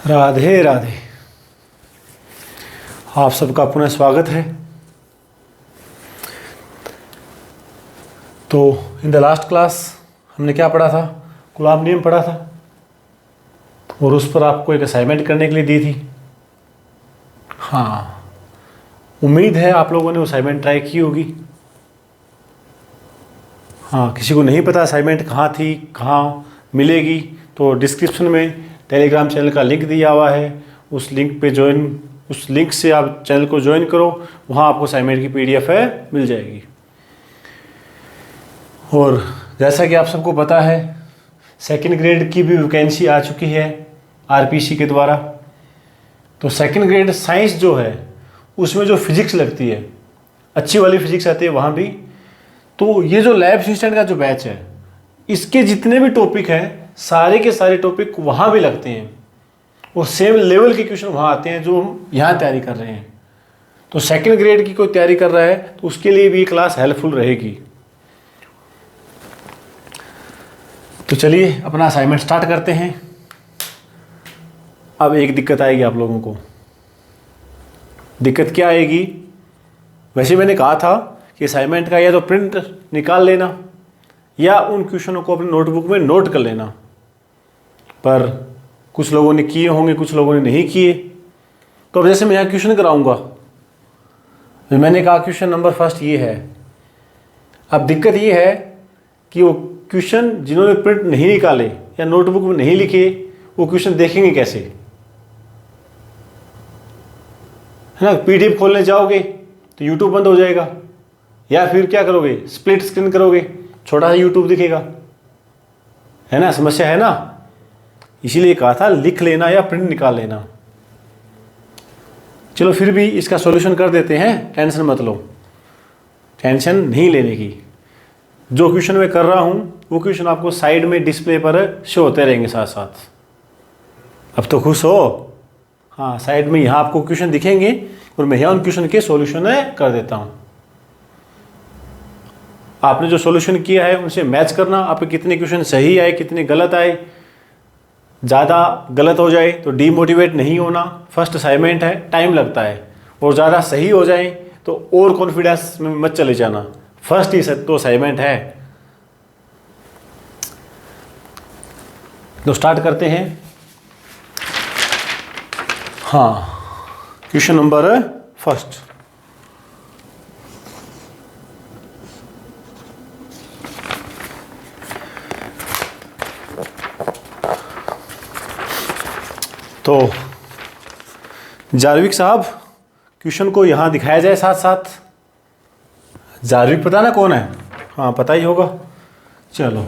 राधे राधे। आप सबका पुनः स्वागत है। तो इन द लास्ट क्लास हमने क्या पढ़ा था? कूलॉम नियम पढ़ा था और उस पर आपको एक असाइनमेंट करने के लिए दी थी। हाँ, उम्मीद है आप लोगों ने असाइनमेंट ट्राई की होगी। हाँ, किसी को नहीं पता असाइनमेंट कहाँ थी, कहाँ मिलेगी, तो डिस्क्रिप्शन में टेलीग्राम चैनल का लिंक दिया हुआ है। उस लिंक से आप चैनल को ज्वाइन करो, वहाँ आपको असाइनमेंट की पीडीएफ है मिल जाएगी। और जैसा कि आप सबको पता है, सेकंड ग्रेड की भी वैकेंसी आ चुकी है आरपीसी के द्वारा। तो सेकंड ग्रेड साइंस जो है उसमें जो फिजिक्स लगती है, अच्छी वाली फिजिक्स आती है वहाँ भी। तो ये जो लैब असिस्टेंट का जो बैच है, इसके जितने भी टॉपिक हैं सारे के सारे टॉपिक वहाँ भी लगते हैं और सेम लेवल के क्वेश्चन वहाँ आते हैं जो हम यहाँ तैयारी कर रहे हैं। तो सेकंड ग्रेड की कोई तैयारी कर रहा है तो उसके लिए भी ये क्लास हेल्पफुल रहेगी। तो चलिए अपना असाइनमेंट स्टार्ट करते हैं। अब एक दिक्कत आएगी आप लोगों को। दिक्कत क्या आएगी? वैसे मैंने कहा था कि असाइनमेंट का या तो प्रिंट निकाल लेना या उन क्वेश्चनों को अपनी नोटबुक में नोट कर लेना। पर कुछ लोगों ने किए होंगे, कुछ लोगों ने नहीं किए। तो अब जैसे मैं यहाँ क्वेश्चन कराऊंगा, मैंने कहा क्वेश्चन नंबर फर्स्ट ये है। अब दिक्कत ये है कि वो क्वेश्चन जिन्होंने प्रिंट नहीं निकाले या नोटबुक में नहीं लिखे, वो क्वेश्चन देखेंगे कैसे? है ना, पीडीएफ खोलने जाओगे तो यूट्यूब बंद हो जाएगा, या फिर क्या करोगे, स्प्लिट स्क्रीन करोगे, छोटा सा यूट्यूब दिखेगा। है ना, समस्या है ना। इसीलिए कहा था लिख लेना या प्रिंट निकाल लेना। चलो फिर भी इसका सॉल्यूशन कर देते हैं, टेंशन मत लो, टेंशन नहीं लेने की। जो क्वेश्चन मैं कर रहा हूं वो क्वेश्चन आपको साइड में डिस्प्ले पर शो होते रहेंगे साथ साथ। अब तो खुश हो। हाँ, साइड में यहाँ आपको क्वेश्चन दिखेंगे और मैं यहाँ उन क्वेश्चन के सॉल्यूशन कर देता हूँ। आपने जो सॉल्यूशन किया है उनसे मैच करना, आपके कितने क्वेश्चन सही आए, कितने गलत आए। ज़्यादा गलत हो जाए तो डीमोटिवेट नहीं होना, फर्स्ट असाइनमेंट है, टाइम लगता है। और ज़्यादा सही हो जाए तो और कॉन्फिडेंस में मत चले जाना, फर्स्ट ही तो असाइनमेंट है। तो स्टार्ट करते हैं। हाँ, क्वेश्चन नंबर फर्स्ट। तो जारविक साहब, क्वेश्चन को यहाँ दिखाया जाए साथ साथ। जारविक पता ना कौन है? हाँ, पता ही होगा। चलो,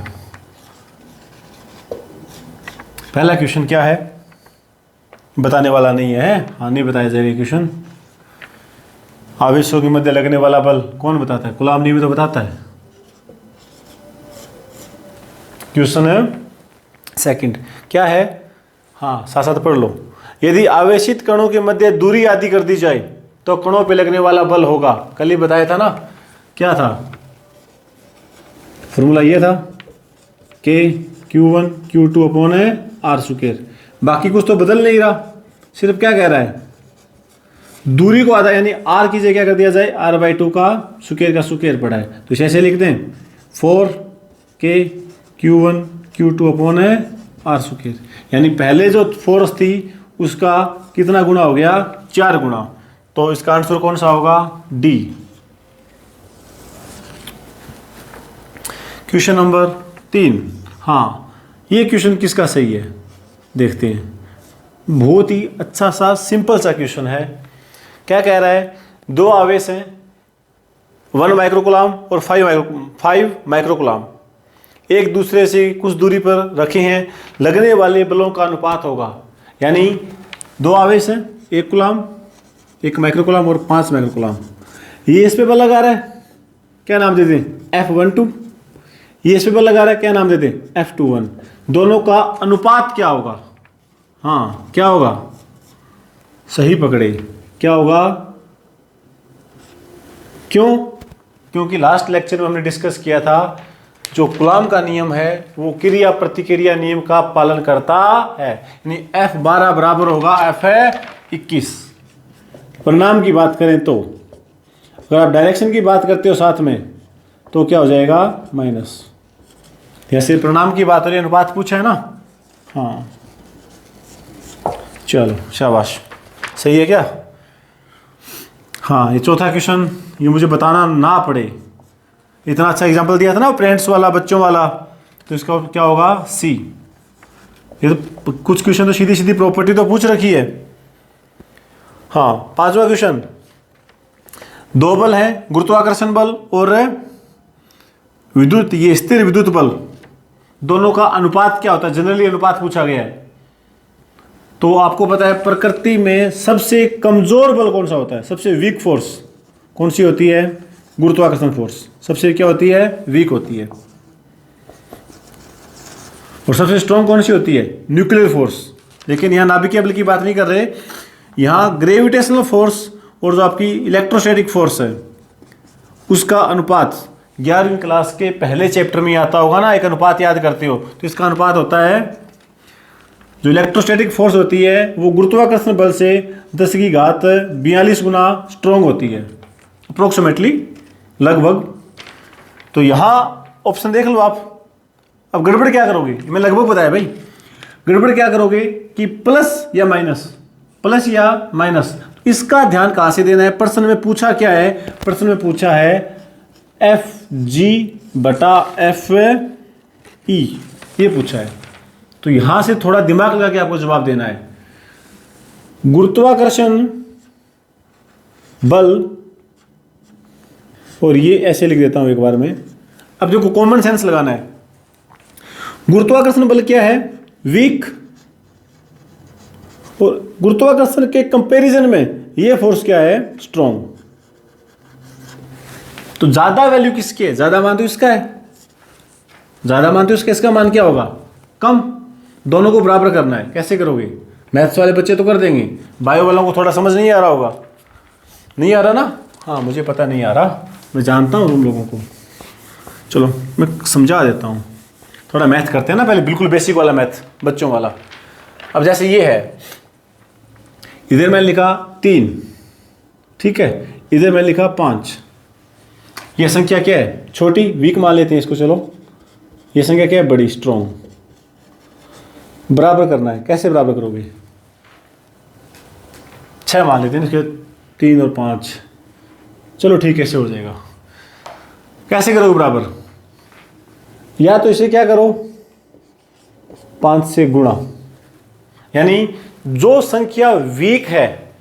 पहला क्वेश्चन क्या है? बताने वाला नहीं है। हाँ, नहीं बताया जाएगा क्वेश्चन। आवेशों के मध्य लगने वाला बल कौन बताता है? कूलॉम नियम तो बताता है। क्वेश्चन है सेकंड, क्या है? हाँ, साथ साथ पढ़ लो। यदि आवेशित कणों के मध्य दूरी आदि कर दी जाए तो कणों पे लगने वाला बल होगा। कल ही बताया था ना, क्या था फॉर्मूला? ये था के Q1 Q2 अपॉन है R स्क्वायर। बाकी कुछ तो बदल नहीं रहा, सिर्फ क्या कह रहा है, दूरी को आधा, यानी R की जगह क्या कर दिया जाए, R/2 का स्क्वायर पड़ा है। तो इसे ऐसे लिखते हैं 4K Q1 Q2 अपॉन है R स्क्वायर। यानी पहले जो फोर्स थी उसका कितना गुना हो गया? 4 गुना। तो इसका आंसर कौन सा होगा? डी। Question number 3। हाँ, ये क्वेश्चन किसका सही है देखते हैं। बहुत ही अच्छा सा सिंपल सा क्वेश्चन है। क्या कह रहा है? दो आवेश हैं, 1 माइक्रोकूलम और 5 माइक्रोकूलम, एक दूसरे से कुछ दूरी पर रखे हैं। लगने वाले बलों का अनुपात होगा। यानी दो आवेश हैं, 1 कूलम, 1 माइक्रोकूलम और 5 माइक्रोकूलम। ये इस पे बल लगा रहा है, क्या नाम देते हैं? F12। ये इस पे बल लगा रहा है, क्या नाम देते हैं? F21। दोनों का अनुपात क्या होगा? हाँ, क्या होगा? सही पकड़े, क्या होगा? क्यों? क्योंकि लास्ट लेक्चर में हमने डिस्कस किया था जो कूलॉम का नियम है वो क्रिया प्रतिक्रिया नियम का पालन करता है, यानी F12 बराबर होगा F है 21। परिणाम की बात करें तो अगर आप डायरेक्शन की बात करते हो साथ में तो क्या हो जाएगा माइनस। जैसे परिणाम की बात हो रही है, अनुपात पूछा है ना। हाँ चलो शाबाश, सही है क्या। हाँ ये चौथा क्वेश्चन, ये मुझे बताना ना पड़े, इतना अच्छा एग्जांपल दिया था ना पेरेंट्स वाला, बच्चों वाला, तो इसका क्या होगा सी। ये तो कुछ क्वेश्चन तो सीधी सीधी प्रॉपर्टी तो पूछ रखी है। हाँ पांचवा क्वेश्चन, दो बल हैं, गुरुत्वाकर्षण बल और विद्युत, ये स्थिर विद्युत बल, दोनों का अनुपात क्या होता है, जनरली अनुपात पूछा गया है। तो आपको पता है प्रकृति में सबसे कमजोर बल कौन सा होता है, सबसे वीक फोर्स कौन सी होती है, गुरुत्वाकर्षण फोर्स सबसे क्या होती है, वीक होती है। और सबसे स्ट्रॉन्ग कौन सी होती है, न्यूक्लियर फोर्स। लेकिन यहाँ नाभिकीय बल की बात नहीं कर रहे, यहाँ ग्रेविटेशनल फोर्स और जो आपकी इलेक्ट्रोस्टैटिक फोर्स है उसका अनुपात 11वीं क्लास के पहले चैप्टर में आता होगा ना, एक अनुपात याद करते हो तो इसका अनुपात होता है, जो इलेक्ट्रोस्टैटिक फोर्स होती है वो गुरुत्वाकर्षण बल से 10 की घात 42 गुना स्ट्रॉन्ग होती है, अप्रोक्सीमेटली, लगभग। तो यहाँ ऑप्शन देख लो आप। अब गड़बड़ क्या करोगे, मैं लगभग बताया भाई, गड़बड़ क्या करोगे कि प्लस या माइनस, प्लस या माइनस, इसका ध्यान कहाँ से देना है। प्रश्न में पूछा क्या है, प्रश्न में पूछा है एफ जी बटा एफ ई, ये पूछा है। तो यहां से थोड़ा दिमाग लगा के आपको जवाब देना है। गुरुत्वाकर्षण बल, और ये ऐसे लिख देता हूं एक बार में। अब देखो कॉमन सेंस लगाना है। गुरुत्वाकर्षण बल क्या है, वीक, और गुरुत्वाकर्षण के कंपैरिजन में ये फोर्स क्या है, स्ट्रॉन्ग। तो ज्यादा वैल्यू किसकी है, ज्यादा मान तो इसका है, ज्यादा मान तो इसका, इसका मान क्या होगा, कम। दोनों को बराबर करना है, कैसे करोगे, मैथ्स वाले बच्चे तो कर देंगे, बायो वालों को थोड़ा समझ नहीं आ रहा होगा, नहीं आ रहा ना। हाँ मुझे पता नहीं आ रहा, मैं जानता हूँ तुम लोगों को। चलो मैं समझा देता हूँ, थोड़ा मैथ करते हैं ना पहले, बिल्कुल बेसिक वाला मैथ, बच्चों वाला। अब जैसे ये है, इधर मैंने लिखा 3, ठीक है, इधर मैंने लिखा 5। यह संख्या क्या है, छोटी, वीक मान लेते हैं इसको, चलो। यह संख्या क्या है, बड़ी, स्ट्रॉन्ग। बराबर करना है, कैसे बराबर करोगे, 6 मान लेते हैं इसके, 3 और 5, चलो ठीक है, ऐसे हो जाएगा। कैसे करोगे बराबर, या तो इसे क्या करो, 5 से गुणा, यानी जो संख्या वीक है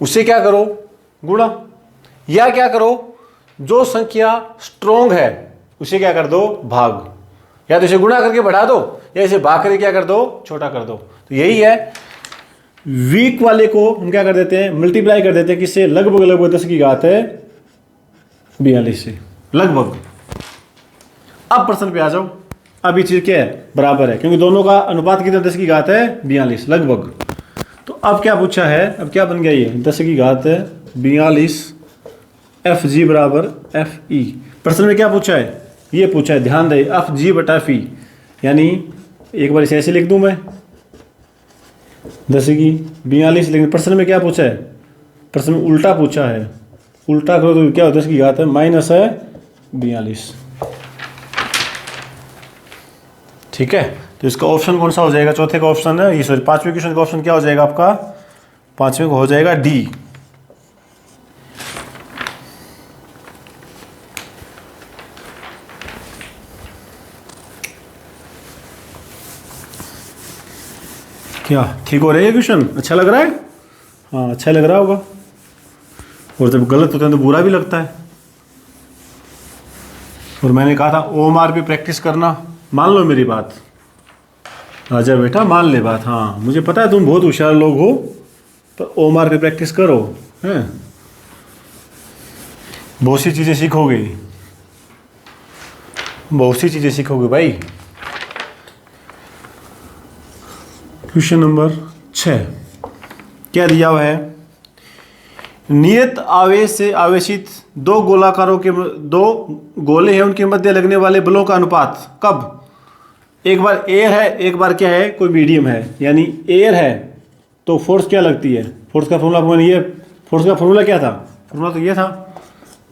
उसे क्या करो, गुणा, या क्या करो, जो संख्या स्ट्रॉन्ग है उसे क्या कर दो, भाग। या तो इसे गुणा करके बढ़ा दो, या इसे भाग करके क्या कर दो, छोटा कर दो। तो यही है, वीक वाले को हम क्या कर देते हैं, मल्टीप्लाई कर देते हैं किससे, लगभग लगभग 10 की घात है 42 से, लगभग। अब प्रश्न पे आ जाओ, अब ये चीज क्या है, बराबर है, क्योंकि दोनों का अनुपात कितना, 10 की घात है 42, लगभग। तो अब क्या पूछा है, अब क्या बन गया ये, 10 की घात है 42 एफ जी बराबर एफ ई। प्रश्न में क्या पूछा है, ये पूछा है, ध्यान दे, एफ जी बटा एफ ई, यानी एक बार इसे ऐसे लिख दूं मैं, 10 की 42, लेकिन प्रश्न में क्या पूछा है, प्रश्न में उल्टा पूछा है, उल्टा करो तो क्या हो, 10 की घात है माइनस है 42, ठीक है। तो इसका ऑप्शन कौन सा हो जाएगा, चौथे का ऑप्शन है, ये सॉरी 5वें क्वेश्चन का ऑप्शन क्या हो जाएगा आपका, 5वें को हो जाएगा डी। क्या ठीक हो रहा है क्वेश्चन, अच्छा लग रहा है, हाँ अच्छा लग रहा होगा। और जब गलत होते हैं तो बुरा भी लगता है। और मैंने कहा था ओएमआर पे प्रैक्टिस करना, मान लो मेरी बात, आजा बेटा मान ले बात। हाँ मुझे पता है तुम बहुत होशियार लोग हो, पर ओएमआर पे प्रैक्टिस करो, हैं, बहुत सी चीज़ें सीखोगे, बहुत सी चीज़ें सीखोगे भाई। क्वेश्चन नंबर 6 क्या दिया हुआ है, नियत आवेश से आवेशित दो गोलाकारों के दो गोले हैं उनके मध्य लगने वाले बलों का अनुपात कब? एक बार एयर है, एक बार क्या है, कोई मीडियम है। यानी एयर है तो फोर्स क्या लगती है? फोर्स का फॉर्मूला ये, फोर्स का फॉर्मूला क्या था? फॉर्मूला तो ये था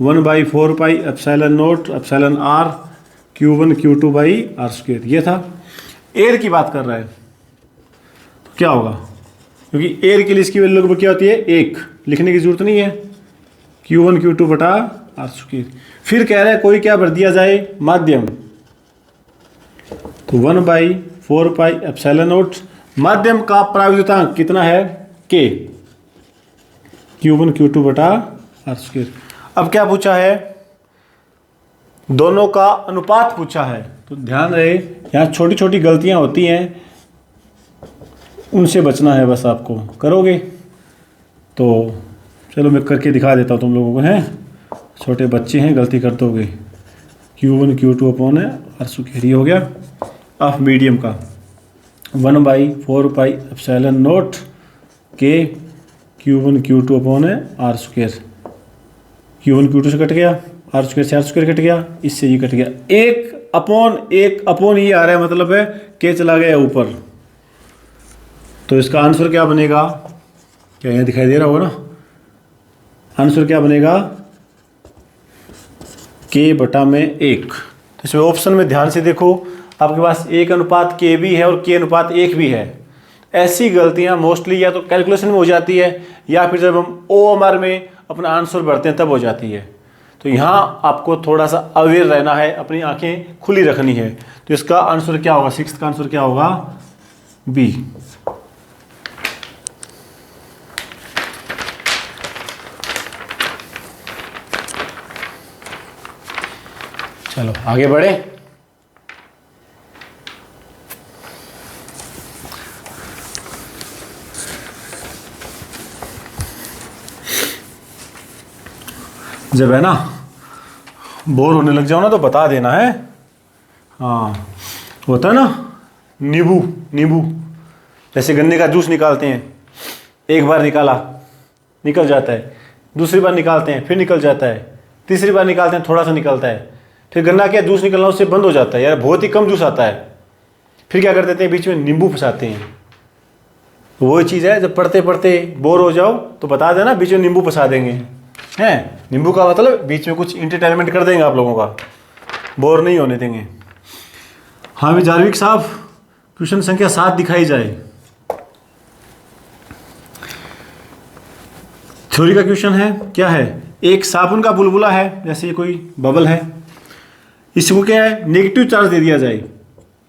1/4πε0 एप्सिलॉन r Q1 Q2/r²। ये था। एयर की बात कर रहा है तो क्या होगा? क्योंकि एयर के लिए इसकी वैल्यू लगभग क्या होती है? 1। लिखने की जरूरत नहीं है, Q1 Q2/r²। फिर कह रहा है कोई क्या भर दिया जाए? माध्यम। तो 1/4πε0 माध्यम का प्राविद्युतांक कितना है? K, Q1 Q2/r²। अब क्या पूछा है? दोनों का अनुपात पूछा है। तो ध्यान रहे यहाँ छोटी छोटी गलतियां होती हैं, उनसे बचना है बस आपको। करोगे तो चलो मैं करके दिखा देता हूँ तुम लोगों को। हैं छोटे बच्चे हैं, गलती कर दोगे। Q1 Q2/r² ये हो गया। ऑफ मीडियम का 1/4πε0 K Q1 Q2/r²। Q1 Q2 से कट गया, r² से r² कट गया, इससे ये कट गया। 1/1 ये आ रहा है, मतलब है K चला गया ऊपर। तो इसका आंसर क्या बनेगा? क्या यहाँ दिखाई दे रहा होगा ना? आंसर क्या बनेगा? K/1। तो इसमें ऑप्शन में ध्यान से देखो, आपके पास 1:K भी है और K/1 भी है। ऐसी गलतियां मोस्टली या तो कैलकुलेशन में हो जाती है या फिर जब हम OMR में अपना आंसर भरते हैं तब हो जाती है। तो यहाँ आपको थोड़ा सा अवेयर रहना है, अपनी आंखें खुली रखनी है। तो इसका आंसर क्या होगा? 6 का आंसर क्या होगा? B। चलो आगे बढ़े। जब है ना बोर होने लग जाओ ना तो बता देना है। हाँ होता है ना, नींबू जैसे गन्ने का जूस निकालते हैं, एक बार निकाला निकल जाता है, दूसरी बार निकालते हैं फिर निकल जाता है, तीसरी बार निकालते हैं थोड़ा सा निकलता है, फिर गन्ना क्या जूस निकलना उससे बंद हो जाता है, यार बहुत ही कम जूस आता है। फिर क्या कर देते हैं? बीच में नींबू फंसाते हैं। वही चीज़ है, जब पढ़ते पढ़ते बोर हो जाओ तो बता देना बीच में नींबू फंसा देंगे। हैं नींबू का मतलब बीच में कुछ इंटरटेनमेंट कर देंगे आप लोगों का, बोर नहीं होने देंगे। हाँ भी जारविक साहब, क्वेश्चन संख्या 7 दिखाई जाए। थ्योरी का क्वेश्चन है, क्या है? एक साबुन का बुलबुला है, जैसे ये कोई बबल है, इसको क्या है? नेगेटिव चार्ज दे दिया जाए।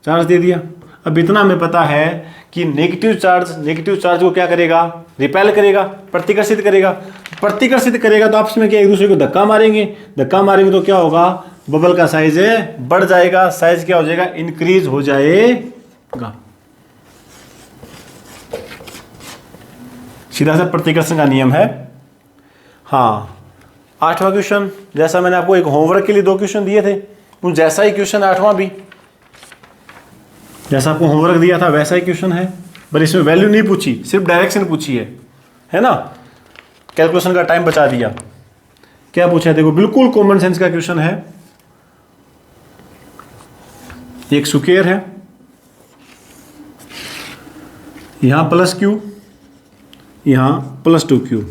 चार्ज दे दिया। अब इतना हमें पता है कि नेगेटिव चार्ज को क्या करेगा? रिपेल करेगा, प्रतिकर्षित करेगा। प्रतिकर्षित करेगा तो आपस में क्या एक दूसरे को धक्का मारेंगे तो क्या होगा? बबल का साइज है बढ़ जाएगा, साइज क्या हो जाएगा? इंक्रीज हो जाएगा। सीधा सा प्रतिकर्षण का नियम है। हाँ 8वां क्वेश्चन, जैसा मैंने आपको एक होमवर्क के लिए 2 क्वेश्चन दिए थे, उन जैसा ही क्वेश्चन 8वां भी, जैसा आपको होमवर्क दिया था वैसा ही क्वेश्चन है, पर इसमें वैल्यू नहीं पूछी, सिर्फ डायरेक्शन पूछी है ना? कैलकुलेशन का टाइम बचा दिया। क्या पूछा है? देखो बिल्कुल कॉमन सेंस का क्वेश्चन है। एक स्क्वायर है, यहां +Q, यहां +2Q,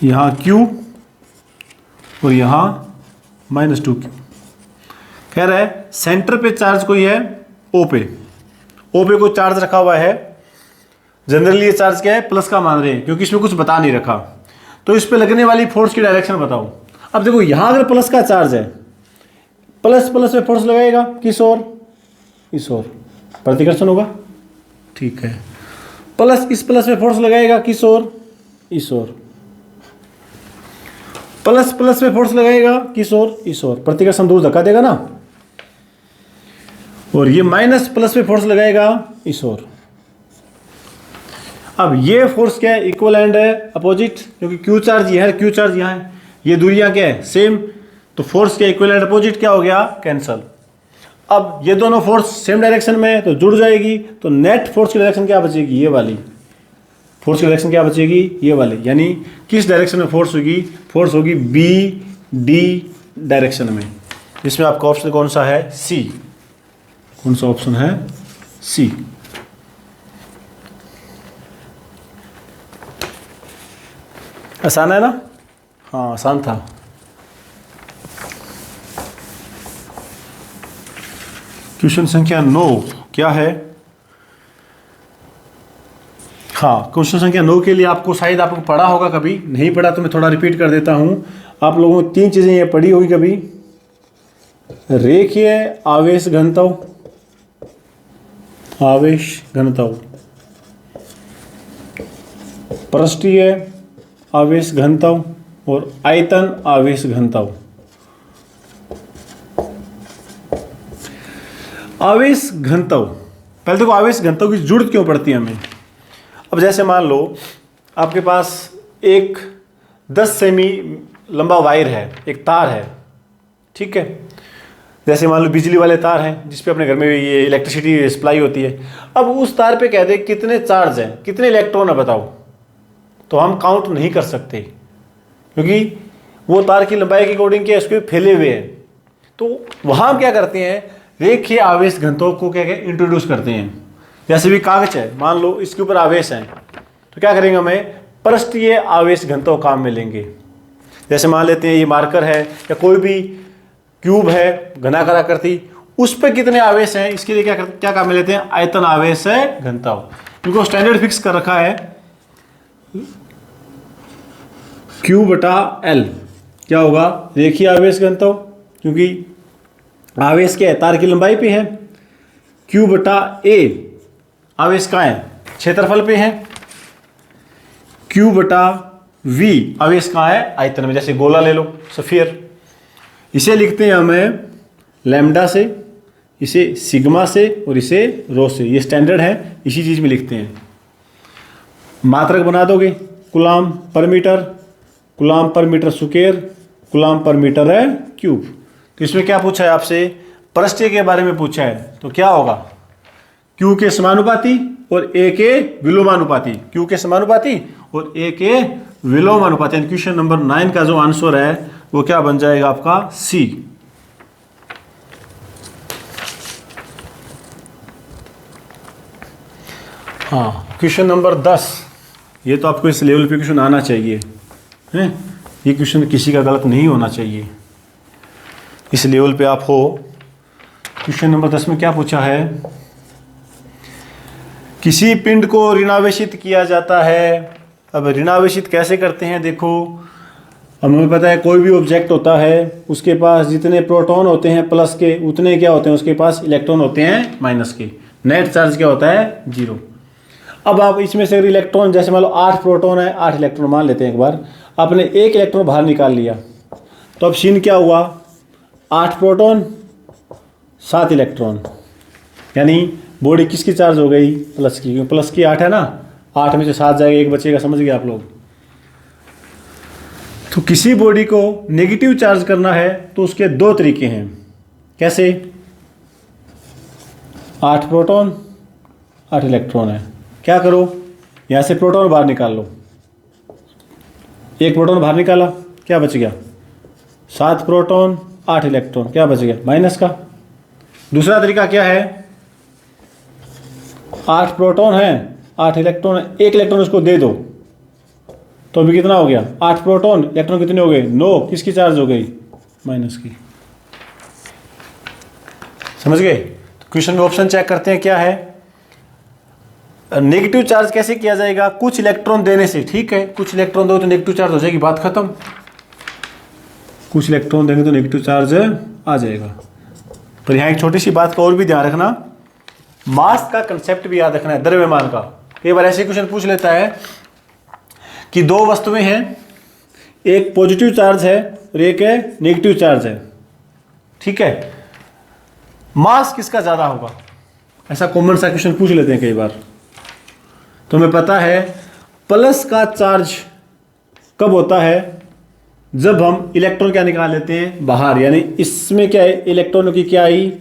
यहां Q और यहां -2Q। कह रहा है सेंटर पे चार्ज कोई है O पे कोई चार्ज रखा हुआ है। जनरली ये चार्ज क्या है? प्लस का मान रहे हैं क्योंकि इसमें कुछ बता नहीं रखा। तो इस पे लगने वाली फोर्स की डायरेक्शन बताओ। अब देखो यहां अगर प्लस का चार्ज है, प्लस पे फोर्स लगाएगा किस ओर? इस ओर, प्रतिकर्षण होगा। ठीक है, इस प्लस पे फोर्स लगाएगा किस ओर? इस ओर। प्लस पे फोर्स लगाएगा किस ओर? इस ओर। प्रतिकर्षण दूर धक्का देगा ना। और ये प्लस पे फोर्स लगाएगा इस ओर। अब ये फोर्स क्या है? इक्वल एंड है अपोजिट, क्योंकि क्यू चार्ज ये है, क्यू चार्ज यहाँ है, ये दूरियां क्या है? सेम। तो फोर्स के इक्वल एंड अपोजिट क्या हो गया? कैंसल। अब ये दोनों फोर्स सेम डायरेक्शन में है तो जुड़ जाएगी, तो नेट फोर्स की डायरेक्शन क्या बचेगी? ये वाली। फोर्स की डायरेक्शन क्या बचेगी, ये वाली, यानी किस डायरेक्शन में फोर्स होगी, फोर्स होगी बी डी डायरेक्शन में। इसमें आपका ऑप्शन कौन सा है, सी। कौन सा ऑप्शन है, सी। आसान है ना, हाँ आसान था। क्वेश्चन संख्या 9 क्या है, हाँ क्वेश्चन संख्या 9 के लिए आपको शायद आपको पढ़ा होगा, कभी नहीं पढ़ा तो मैं थोड़ा रिपीट कर देता हूं। आप लोगों को 3 चीजें ये पढ़ी होगी कभी, रेखीय आवेश घनत्व, आवेश घनत्व, पृष्ठीय आवेश घनत्व और आयतन आवेश घनत्व। आवेश घनत्व, पहले देखो आवेश घनत्व की जरूरत क्यों पड़ती है हमें। अब जैसे मान लो आपके पास एक 10 सेमी लंबा वायर है, एक तार है, ठीक है। जैसे मान लो बिजली वाले तार हैं जिस पे अपने घर में ये इलेक्ट्रिसिटी सप्लाई होती है। अब उस तार पे कह दे कितने चार्ज हैं, कितने इलेक्ट्रॉन है बताओ, तो हम काउंट नहीं कर सकते क्योंकि वो तार की लंबाई के अकॉर्डिंग क्या इसके फैले हुए हैं। तो वहाँ हम क्या करते हैं, रेखीय आवेश घनत्व को क्या इंट्रोड्यूस करते हैं। जैसे भी कागज है, मान लो इसके ऊपर आवेश है, तो क्या करेंगे, हमें पृष्ठीय आवेश घनत्व काम में लेंगे। जैसे मान लेते हैं ये मार्कर है या कोई भी क्यूब है घनाकार आकृति, उस पर कितने आवेश हैं, इसके लिए क्या काम में लेते हैं, आयतन आवेश है घनत्व। इनको स्टैंडर्ड फिक्स कर रखा है Q/L। क्या होगा, रेखीय आवेश घनत्व, क्योंकि आवेश के तार की लंबाई पे है। Q/A आवेश कहाँ है, क्षेत्रफल पे है। Q/V आवेश कहाँ है, आयतन में। जैसे गोला ले लो, स्फीयर, इसे लिखते हैं हमें लैम्डा से, इसे सिग्मा से और इसे रो से। ये स्टैंडर्ड है, इसी चीज में लिखते हैं। मात्रक बना दोगे, कूलाम पर मीटर, कूलाम पर मीटर स्क्वायर, कूलाम पर मीटर है क्यूब। तो इसमें क्या पूछा है आपसे, पृष्ठीय के बारे में पूछा है, तो क्या होगा, Q के समानुपाती और A के विलोमानुपाती। Q के समानुपाती और A के विलोमानुपाती। क्वेश्चन नंबर 9 का जो आंसर है वो क्या बन जाएगा आपका, C। हाँ क्वेश्चन नंबर 10, ये तो आपको इस लेवल पे क्वेश्चन आना चाहिए है, ये क्वेश्चन किसी का गलत नहीं होना चाहिए, इस लेवल पे आप हो। क्वेश्चन नंबर 10 में क्या पूछा है, किसी पिंड को ऋणावेशित किया जाता है। अब ऋणावेशित कैसे करते हैं, देखो हमें पता है कोई भी ऑब्जेक्ट होता है उसके पास जितने प्रोटॉन होते हैं प्लस के, उतने क्या होते हैं उसके पास इलेक्ट्रॉन होते हैं माइनस के। नेट चार्ज क्या होता है, 0। अब आप इसमें से इलेक्ट्रॉन, जैसे मान लो 8 प्रोटॉन है, 8 इलेक्ट्रॉन मान लेते हैं एक बार, आपने 1 इलेक्ट्रॉन बाहर निकाल लिया, तो अब सीन क्या हुआ, 8 प्रोटॉन 7 इलेक्ट्रॉन, यानी बॉडी किसकी चार्ज हो गई, प्लस की। प्लस की 8 है ना, 8 में से 7 जाएगा, 1 बचेगा, समझ गए आप लोग। तो किसी बॉडी को नेगेटिव चार्ज करना है तो उसके 2 तरीके हैं। कैसे, 8 प्रोटॉन 8 इलेक्ट्रॉन है, क्या करो, यहाँ से प्रोटॉन बाहर निकाल लो, 1 प्रोटॉन बाहर निकाला, क्या बच गया, 7 प्रोटॉन 8 इलेक्ट्रॉन, क्या बच गया, माइनस का। दूसरा तरीका क्या है, 8 प्रोटॉन है 8 इलेक्ट्रॉन है, 1 इलेक्ट्रॉन उसको दे दो, तो अभी कितना हो गया, 8 प्रोटॉन, इलेक्ट्रॉन कितने हो गए, 9, किसकी चार्ज हो गई, माइनस की। समझ गए। तो क्वेश्चन में ऑप्शन चेक करते हैं क्या है, नेगेटिव चार्ज कैसे किया जाएगा, कुछ इलेक्ट्रॉन देने से, ठीक है, कुछ इलेक्ट्रॉन दो तो नेगेटिव चार्ज हो जाएगी, बात खत्म। कुछ इलेक्ट्रॉन देंगे तो नेगेटिव चार्ज आ जाएगा। पर यहाँ एक छोटी सी बात का और भी ध्यान रखना, मास का कंसेप्ट भी याद रखना है, द्रव्यमान का। कई बार ऐसे क्वेश्चन पूछ लेता है कि 2 वस्तुएं हैं, एक पॉजिटिव चार्ज है और एक है नेगेटिव चार्ज है, ठीक है, मास किसका ज्यादा होगा, ऐसा कॉमन सा क्वेश्चन पूछ लेते हैं कई बार। तो हमें पता है प्लस का चार्ज कब होता है, जब हम इलेक्ट्रॉन क्या निकाल लेते हैं बाहर, यानी इसमें क्या है, इलेक्ट्रॉनों की क्या आई,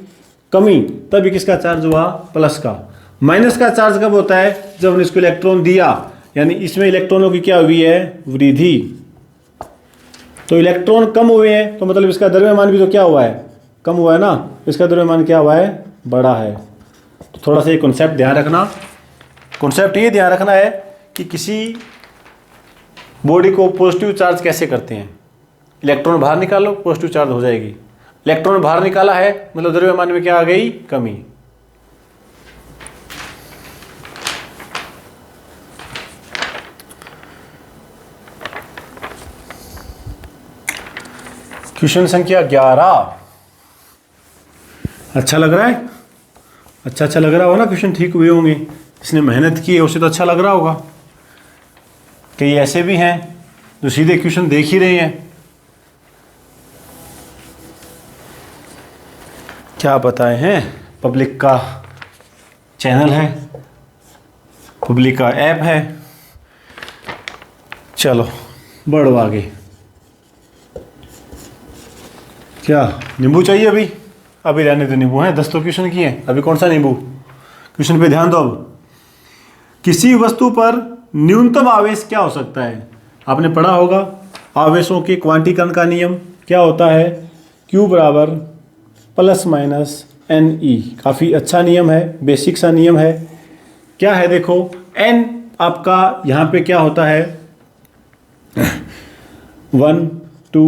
कमी, तभी किसका चार्ज हुआ, प्लस का। माइनस का चार्ज कब होता है, जब हमने इसको इलेक्ट्रॉन दिया, यानी इसमें इलेक्ट्रॉनों की क्या हुई है, वृद्धि। तो इलेक्ट्रॉन कम हुए हैं तो मतलब इसका द्रव्यमान भी तो क्या हुआ है, कम हुआ है ना, इसका द्रव्यमान क्या हुआ है, बड़ा है। तो थोड़ा सा ये कॉन्सेप्ट ध्यान रखना। कॉन्सेप्ट ये ध्यान रखना है कि किसी बॉडी को पॉजिटिव चार्ज कैसे करते हैं। इलेक्ट्रॉन बाहर निकालो, पॉजिटिव चार्ज हो जाएगी। इलेक्ट्रॉन बाहर निकाला है मतलब द्रव्यमान में क्या आ गई, कमी। क्वेश्चन संख्या 11। अच्छा लग रहा है, अच्छा लग रहा होगा ना, क्वेश्चन ठीक हुए होंगे, इसने मेहनत की है उसे तो अच्छा लग रहा होगा। कई ऐसे भी हैं जो सीधे क्वेश्चन देख ही रहे हैं, क्या बताए हैं, पब्लिक का चैनल है, पब्लिक का ऐप है। चलो बढ़ो आगे। क्या नींबू चाहिए अभी, अभी रहने दो, नींबू हैं, 10 तो क्वेश्चन किए हैं, अभी कौन सा नींबू। क्वेश्चन पे ध्यान दो। अब किसी वस्तु पर न्यूनतम आवेश क्या हो सकता है, आपने पढ़ा होगा आवेशों के क्वांटीकरण का नियम क्या होता है, Q बराबर प्लस माइनस NE। काफ़ी अच्छा नियम है, बेसिक सा नियम है। क्या है देखो, N आपका यहाँ पे क्या होता है 1 2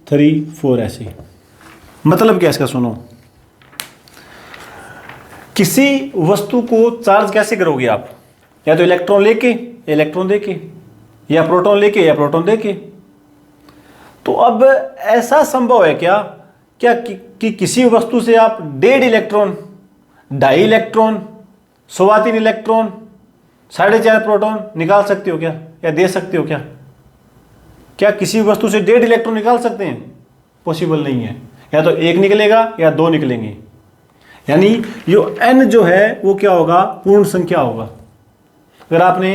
3 4 ऐसे। मतलब क्या इसका सुनो, किसी वस्तु को चार्ज कैसे करोगे आप, या तो इलेक्ट्रॉन लेके, इलेक्ट्रॉन देके, या प्रोटॉन लेके, या प्रोटॉन देके। तो अब ऐसा संभव है क्या कि किसी वस्तु से आप 1.5 इलेक्ट्रॉन, 2.5 इलेक्ट्रॉन, 3.25 इलेक्ट्रॉन, 4.5 प्रोटॉन निकाल सकते हो क्या, या दे सकते हो क्या? क्या किसी वस्तु से 1.5 इलेक्ट्रॉन निकाल सकते हैं? पॉसिबल नहीं है, या तो 1 निकलेगा या 2 निकलेंगे। यानी जो n जो है वो क्या होगा, पूर्ण संख्या होगा। अगर आपने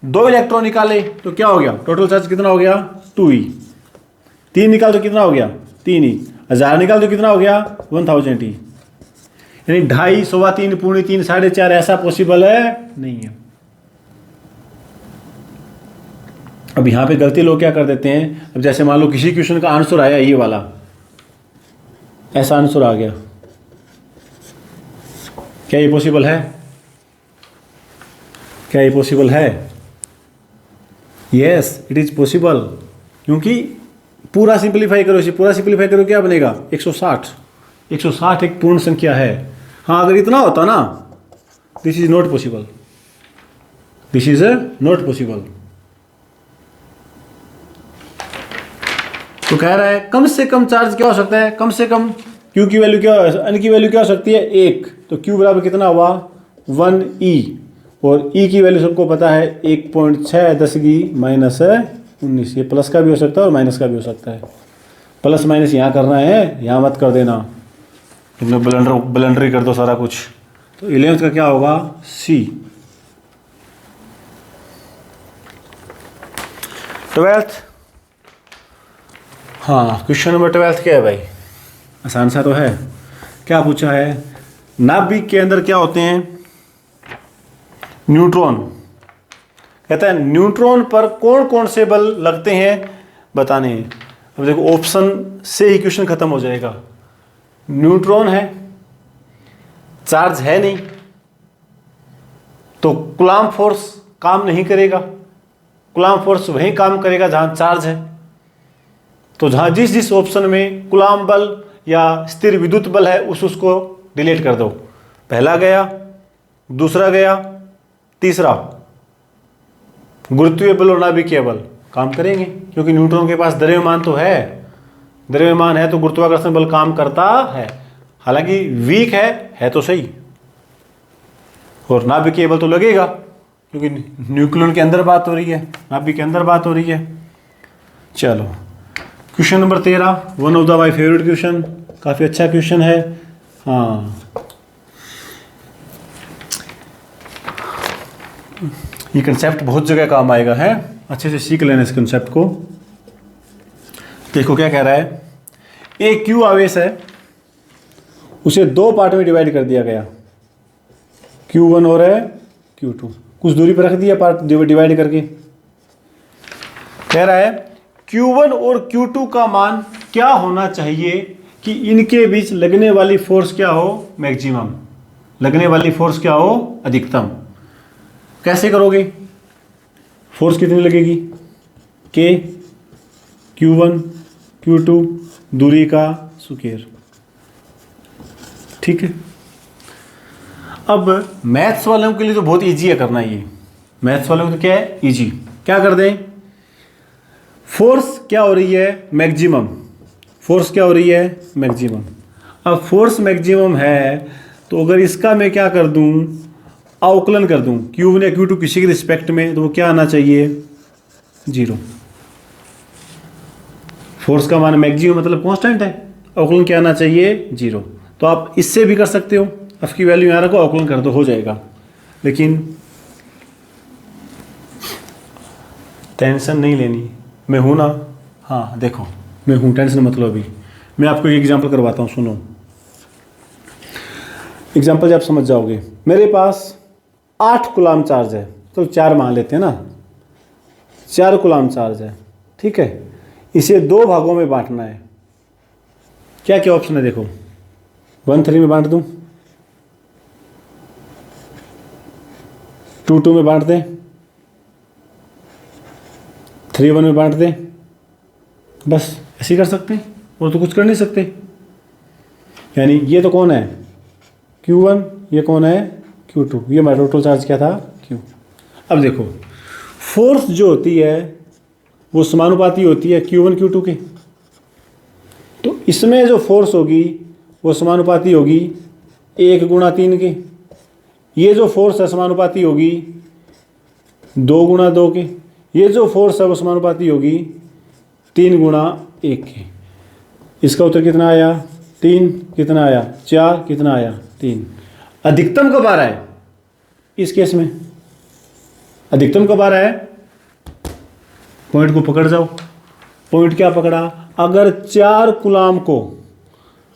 2 इलेक्ट्रॉन निकाले तो क्या हो गया, टोटल चार्ज कितना हो गया 2e। 3 निकाल तो कितना हो गया 3e। 1000 निकाल तो कितना हो गया 1000e। यानी 2.5, 3.25, पौने 3, 4.5 ऐसा पॉसिबल है नहीं है। अब यहाँ पे गलती लोग क्या कर देते हैं, अब जैसे मान लो किसी क्वेश्चन का आंसर आया ये वाला, ऐसा आंसर आ गया, क्या ये पॉसिबल है, क्या ये पॉसिबल है? Yes it is possible. क्योंकि पूरा सिंपलीफाई करो, इसे पूरा सिंपलीफाई करो क्या बनेगा 160। 160 एक पूर्ण संख्या है। हाँ अगर इतना होता ना, this is not possible, this is not possible. तो कह रहा है कम से कम चार्ज क्या हो सकता है, कम से कम Q की वैल्यू क्या, N की वैल्यू क्या हो सकती है 1। तो Q बराबर कितना हुआ 1e, और E की वैल्यू सबको पता है 1.6 10 की -19। ये प्लस का भी हो सकता है और माइनस का भी हो सकता है। प्लस माइनस यहाँ करना है, यहाँ मत कर देना, इनमें ब्लेंडर ही कर दो सारा कुछ। तो 11th का क्या होगा C। 12th, हाँ क्वेश्चन नंबर 12th क्या है भाई, आसान सा तो है। क्या पूछा है, नाभिक के अंदर क्या होते हैं न्यूट्रॉन। कहता है न्यूट्रॉन पर कौन कौन से बल लगते हैं बताने हैं। अब देखो ऑप्शन से ही क्वेश्चन खत्म हो जाएगा। न्यूट्रॉन है, चार्ज है नहीं, तो कूलाम फोर्स काम नहीं करेगा। कूलाम फोर्स वहीं काम करेगा जहां चार्ज है। तो जहां जिस जिस ऑप्शन में कूलाम बल या स्थिर विद्युत बल है उसको डिलीट कर दो। पहला गया, दूसरा गया, तीसरा गुरुत्वीय बल और नाभिकीय बल काम करेंगे, क्योंकि न्यूट्रॉन के पास द्रव्यमान तो है। द्रव्यमान है तो गुरुत्वाकर्षण बल काम करता है, हालांकि वीक है तो सही। और नाभिकीय बल तो लगेगा, क्योंकि न्यूक्लियन के अंदर बात हो रही है, नाभिक के अंदर बात हो रही है। चलो question number 13, one of the my favourite question, काफ़ी अच्छा क्वेश्चन है। हाँ ये कंसेप्ट बहुत जगह काम आएगा, है अच्छे से सीख लेना इस कंसेप्ट को। देखो क्या कह रहा है, एक क्यू आवेश है, उसे 2 पार्ट में डिवाइड कर दिया गया, Q1 और है Q2। कुछ दूरी पर रख दिया पार्ट डिवाइड करके। कह रहा है Q1 और Q2 का मान क्या होना चाहिए कि इनके बीच लगने वाली फोर्स क्या हो, मैक्सिमम, लगने वाली फोर्स क्या हो, अधिकतम। कैसे करोगे? फोर्स कितनी लगेगी? K Q1 Q2 दूरी का स्क्वायर। ठीक है। अब मैथ्स वालों के लिए तो बहुत इजी है करना ये। मैथ्स वालों को तो क्या है, इजी। क्या कर दें, फोर्स क्या हो रही है, मैक्सिमम। फोर्स क्या हो रही है, मैक्सिमम। अब फोर्स मैक्सिमम है तो अगर इसका मैं क्या कर दूं, अवकलन कर दूं Q1 या Q2 किसी के रिस्पेक्ट में, तो वो क्या आना चाहिए, 0। फोर्स का मान मैक्सिमम मतलब कांस्टेंट है, अवकलन क्या आना चाहिए, 0। तो आप इससे भी कर सकते हो, एफ की वैल्यू यहाँ रखो, अवकलन कर दो, हो जाएगा। लेकिन टेंशन नहीं लेनी, मैं हूं ना, हाँ देखो मैं हूं, टेंशन मतलब अभी मैं आपको एक एग्जांपल करवाता हूं, सुनो। एग्जांपल जब आप समझ जाओगे। मेरे पास 8 कूलाम चार्ज है, तो 4 मान लेते हैं ना, 4 कूलाम चार्ज है, ठीक है। इसे 2 भागों में बांटना है। क्या क्या ऑप्शन है देखो, 1/3 में बांट दूं, 2/2 में बांट दें, 3/1 में बांट दें, बस ऐसे ही कर सकते हैं, और तो कुछ कर नहीं सकते। यानी ये तो कौन है, Q1, ये कौन है, Q2, ये हमारा टोटल चार्ज क्या था, Q। अब देखो फोर्स जो होती है वो समानुपाती होती है Q1 Q2 के, तो इसमें जो फोर्स होगी वो समानुपाती होगी 1/3 के। ये जो फोर्स है समानुपाती होगी 2/2 के। ये जो फोर्स है वो समानुपाती होगी 3/1 के। इसका उत्तर कितना आया, 3। कितना आया, 4। कितना आया, 3। अधिकतम कब आ रहा है इस केस में, अधिकतम कब आ रहा है, पॉइंट को पकड़ जाओ। पॉइंट क्या पकड़ा, अगर 4 कूलाम को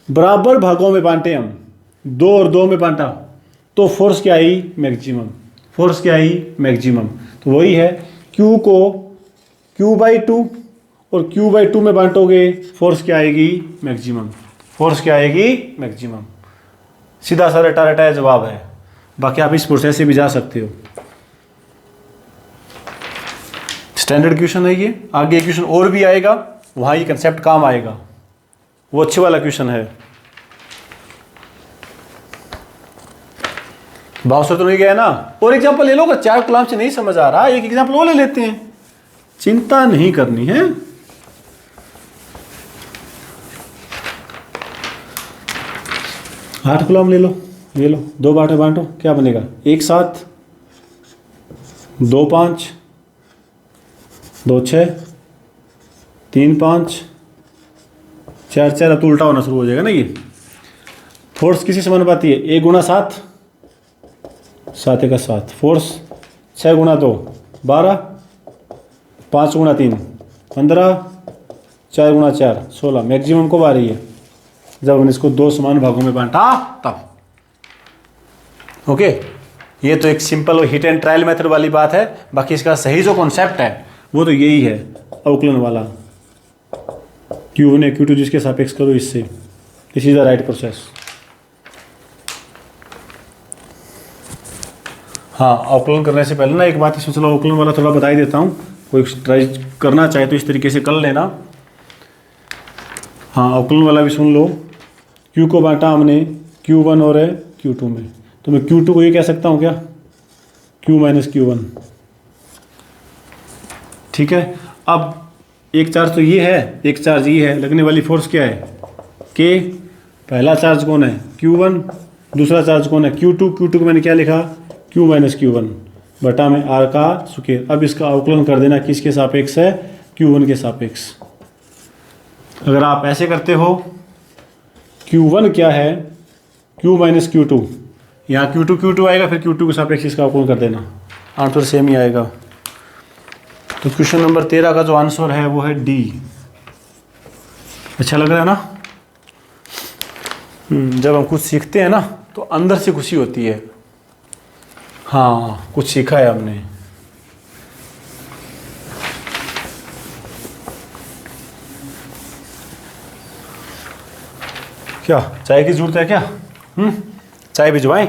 बराबर भागों में बांटे हम, 2 और 2 में बांटा, तो फोर्स क्या आई, मैक्सिमम। फोर्स क्या आई, मैक्सिमम। तो वही है, Q को Q/2 और Q/2 में बांटोगे, फोर्स क्या आएगी, मैक्सिमम। फोर्स क्या आएगी, मैक्सिमम। सीधा सा रटा रटाया जवाब है। बाकी आप इस प्रोसेस से भी जा सकते हो। स्टैंडर्ड क्वेश्चन है ये। आगे क्वेश्चन और भी आएगा, वहां ये कंसेप्ट काम आएगा, वो अच्छे वाला क्वेश्चन है। भाव से तो नहीं गया ना। और एग्जांपल ले लो, अगर 4 कूलाम से नहीं समझ आ रहा, एक एग्जांपल और ले लेते हैं, चिंता नहीं करनी है। आठ कूलाम ले लो, ये लो, 2 बांटे बांटो, क्या बनेगा, 1 7 2 5 2 6 3 5 4 4। अब तो उल्टा होना शुरू हो जाएगा ना ये। फोर्स किसी समानुपाती है, 1/7 7 1 7। फोर्स 6/2 12, 5/3 15, 4/4 16। मैक्सिमम कब आ रही है, जब हमने इसको 2 समान भागों में बांटा तब। ओके, ये तो एक सिंपल और हिट एंड ट्रायल मेथड वाली बात है। बाकी इसका सही जो कॉन्सेप्ट है वो तो यही है, अवकलन वाला, Q1 या Q2 जिसके सापेक्ष करो इससे। This is the right process. हाँ, अवकलन करने से पहले ना एक बात इसमें, चलो अवकलन वाला थोड़ा बता ही देता हूँ, कोई ट्राई करना चाहे तो इस तरीके से कर लेना। हाँ, अवकलन वाला भी सुन लो। Q को बांटा हमने Q1 और Q2 में, तो मैं Q2 को ये कह सकता हूँ क्या, Q - Q1। ठीक है। अब एक चार्ज तो ये है, एक चार्ज ये है, लगने वाली फोर्स क्या है, K। पहला चार्ज कौन है, Q1। दूसरा चार्ज कौन है, Q2। Q2 को मैंने क्या लिखा, Q - Q1 बटा में R का स्क्वायर। अब इसका अवकलन कर देना, किसके सापेक्ष है, Q1 के सापेक्ष। अगर आप ऐसे करते हो, Q1 क्या है, Q - Q2, यहाँ Q2 आएगा, फिर Q2 के सापेक्ष इसका अवकलन कर देना, आंसर सेम ही आएगा। तो क्वेश्चन नंबर 13 का जो आंसर है वो है डी। अच्छा लग रहा है ना। जब हम कुछ सीखते हैं ना तो अंदर से खुशी होती है। हाँ, कुछ सीखा है हमने। क्या चाय की जरूरत है क्या? चाय भिजवाएं?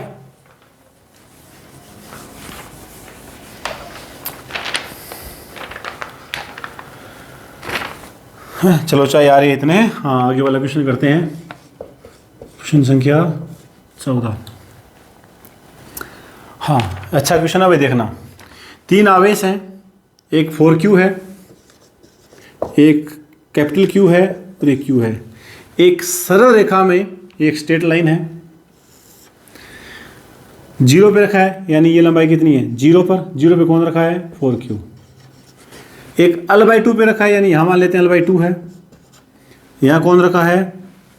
चलो चाय आ रही है इतने। हाँ, आगे वाला क्वेश्चन करते हैं। क्वेश्चन संख्या 14। हाँ, अच्छा क्वेश्चन है भाई, देखना। 3 आवेश हैं, एक 4Q है, एक कैपिटल Q है और एक Q है। एक सरल रेखा में एक स्ट्रेट लाइन है, 0 पे रखा है, यानी ये लंबाई कितनी है? 0 पर। 0 पे कौन रखा है? 4Q। एक l/2 पे रखा है, यानी यहाँ मान लेते हैं l/2 है। यहाँ कौन रखा है?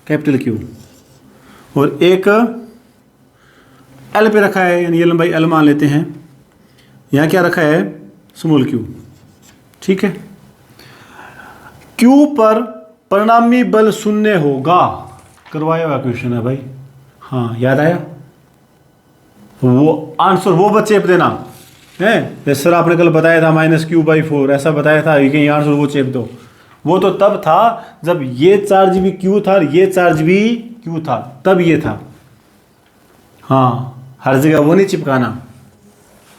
Capital Q। और एक L पे रखा है, यानी ये लंबाई L मान लेते हैं। यहाँ क्या रखा है? Small q। ठीक है। Q पर परिणामी बल 0 होगा। करवाया हुआ क्वेश्चन है भाई। हाँ, याद आया? वो आंसर वो बच्चे पे देना है। जैसे सर आपने कल बताया था -q/4, ऐसा बताया था, ये आंसर वो चेप दो। वो तो तब था जब ये चार्ज भी Q था और ये चार्ज भी Q था, तब ये था। हाँ, हर जगह वो नहीं चिपकाना।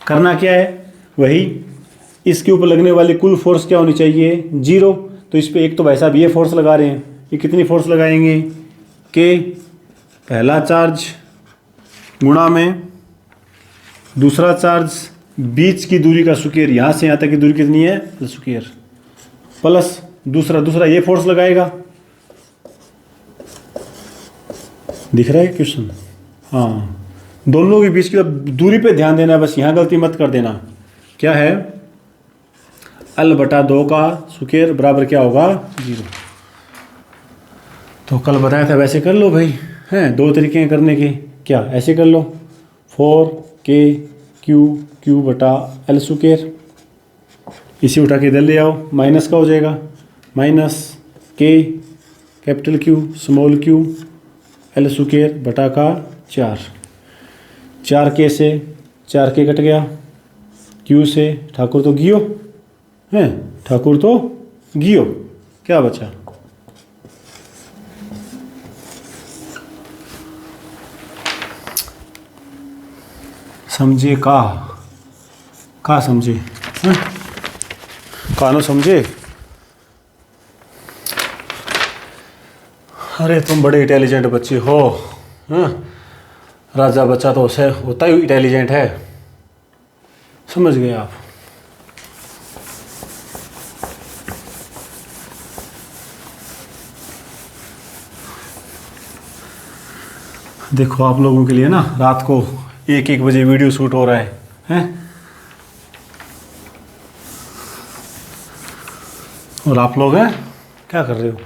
करना क्या है? वही, इसके ऊपर लगने वाली कुल फोर्स क्या होनी चाहिए? 0। तो इस पे एक तो भाई साहब ये फोर्स लगा रहे हैं, ये कितनी फोर्स लगाएंगे? के पहला चार्ज गुणा में दूसरा चार्ज, बीच की दूरी का स्क्वायर, यहाँ से यहाँ तक की दूरी कितनी है? स्क्वायर, प्लस दूसरा ये फोर्स लगाएगा। दिख रहा है क्वेश्चन? हाँ, दोनों के बीच की दूरी पे ध्यान देना है, बस यहाँ गलती मत कर देना। क्या है? l/2 का स्क्वायर बराबर क्या होगा? 0। तो कल बताया था वैसे कर लो भाई। हैं 2 तरीके हैं करने के। क्या? ऐसे कर लो, 4kq/l स्क्वायर। इसे उठा के इधर ले आओ, माइनस का हो जाएगा, -k capital Q small q l square बटा का 4। 4k से 4k कट गया, Q से ठाकुर तो गियो हैं, ठाकुर तो गियो, क्या बचा? समझे का समझे? कानो समझे? अरे तुम बड़े इंटेलिजेंट बच्चे हो। राजा बच्चा तो उसे होता ही इंटेलिजेंट है। समझ गए आप? देखो आप लोगों के लिए ना रात को 1-1 बजे वीडियो शूट हो रहा है, हैं? और आप लोग हैं क्या कर रहे हो?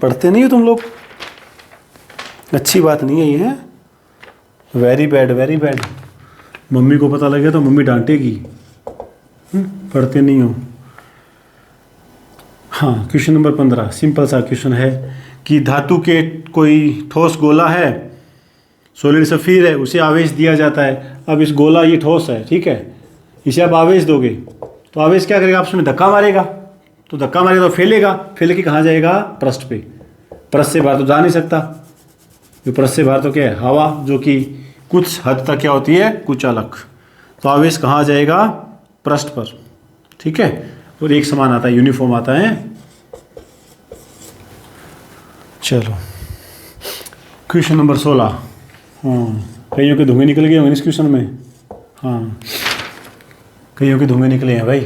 पढ़ते नहीं हो तुम लोग? अच्छी बात नहीं है ये। Very bad, very bad. Mummy को पता लगे तो मम्मी डांटेगी। पढ़ते नहीं हो। हाँ, क्वेश्चन नंबर 15 सिंपल सा क्वेश्चन है कि धातु के कोई ठोस गोला है, सॉलिड सफीर है, उसे आवेश दिया जाता है। अब इस गोला ये ठोस है, ठीक है, इसे आप आवेश दोगे तो आवेश क्या करेगा? आपस में धक्का मारेगा, तो धक्का मारेगा तो फैलेगा, फैल के कहाँ जाएगा? पृष्ठ पे। पृष्ठ से बाहर तो जा नहीं सकता, जो पृष्ठ से बाहर तो क्या है? हवा, जो कि कुछ हद तक क्या होती है? कुचालक। तो आवेश कहाँ जाएगा? पृष्ठ पर, ठीक है। और एक समान आता है, यूनिफॉर्म आता है। चलो क्वेश्चन नंबर 16। कईयों के धुएं निकल गए होंगे इस क्वेश्चन में। हाँ, कईयों के धुएं निकले हैं भाई।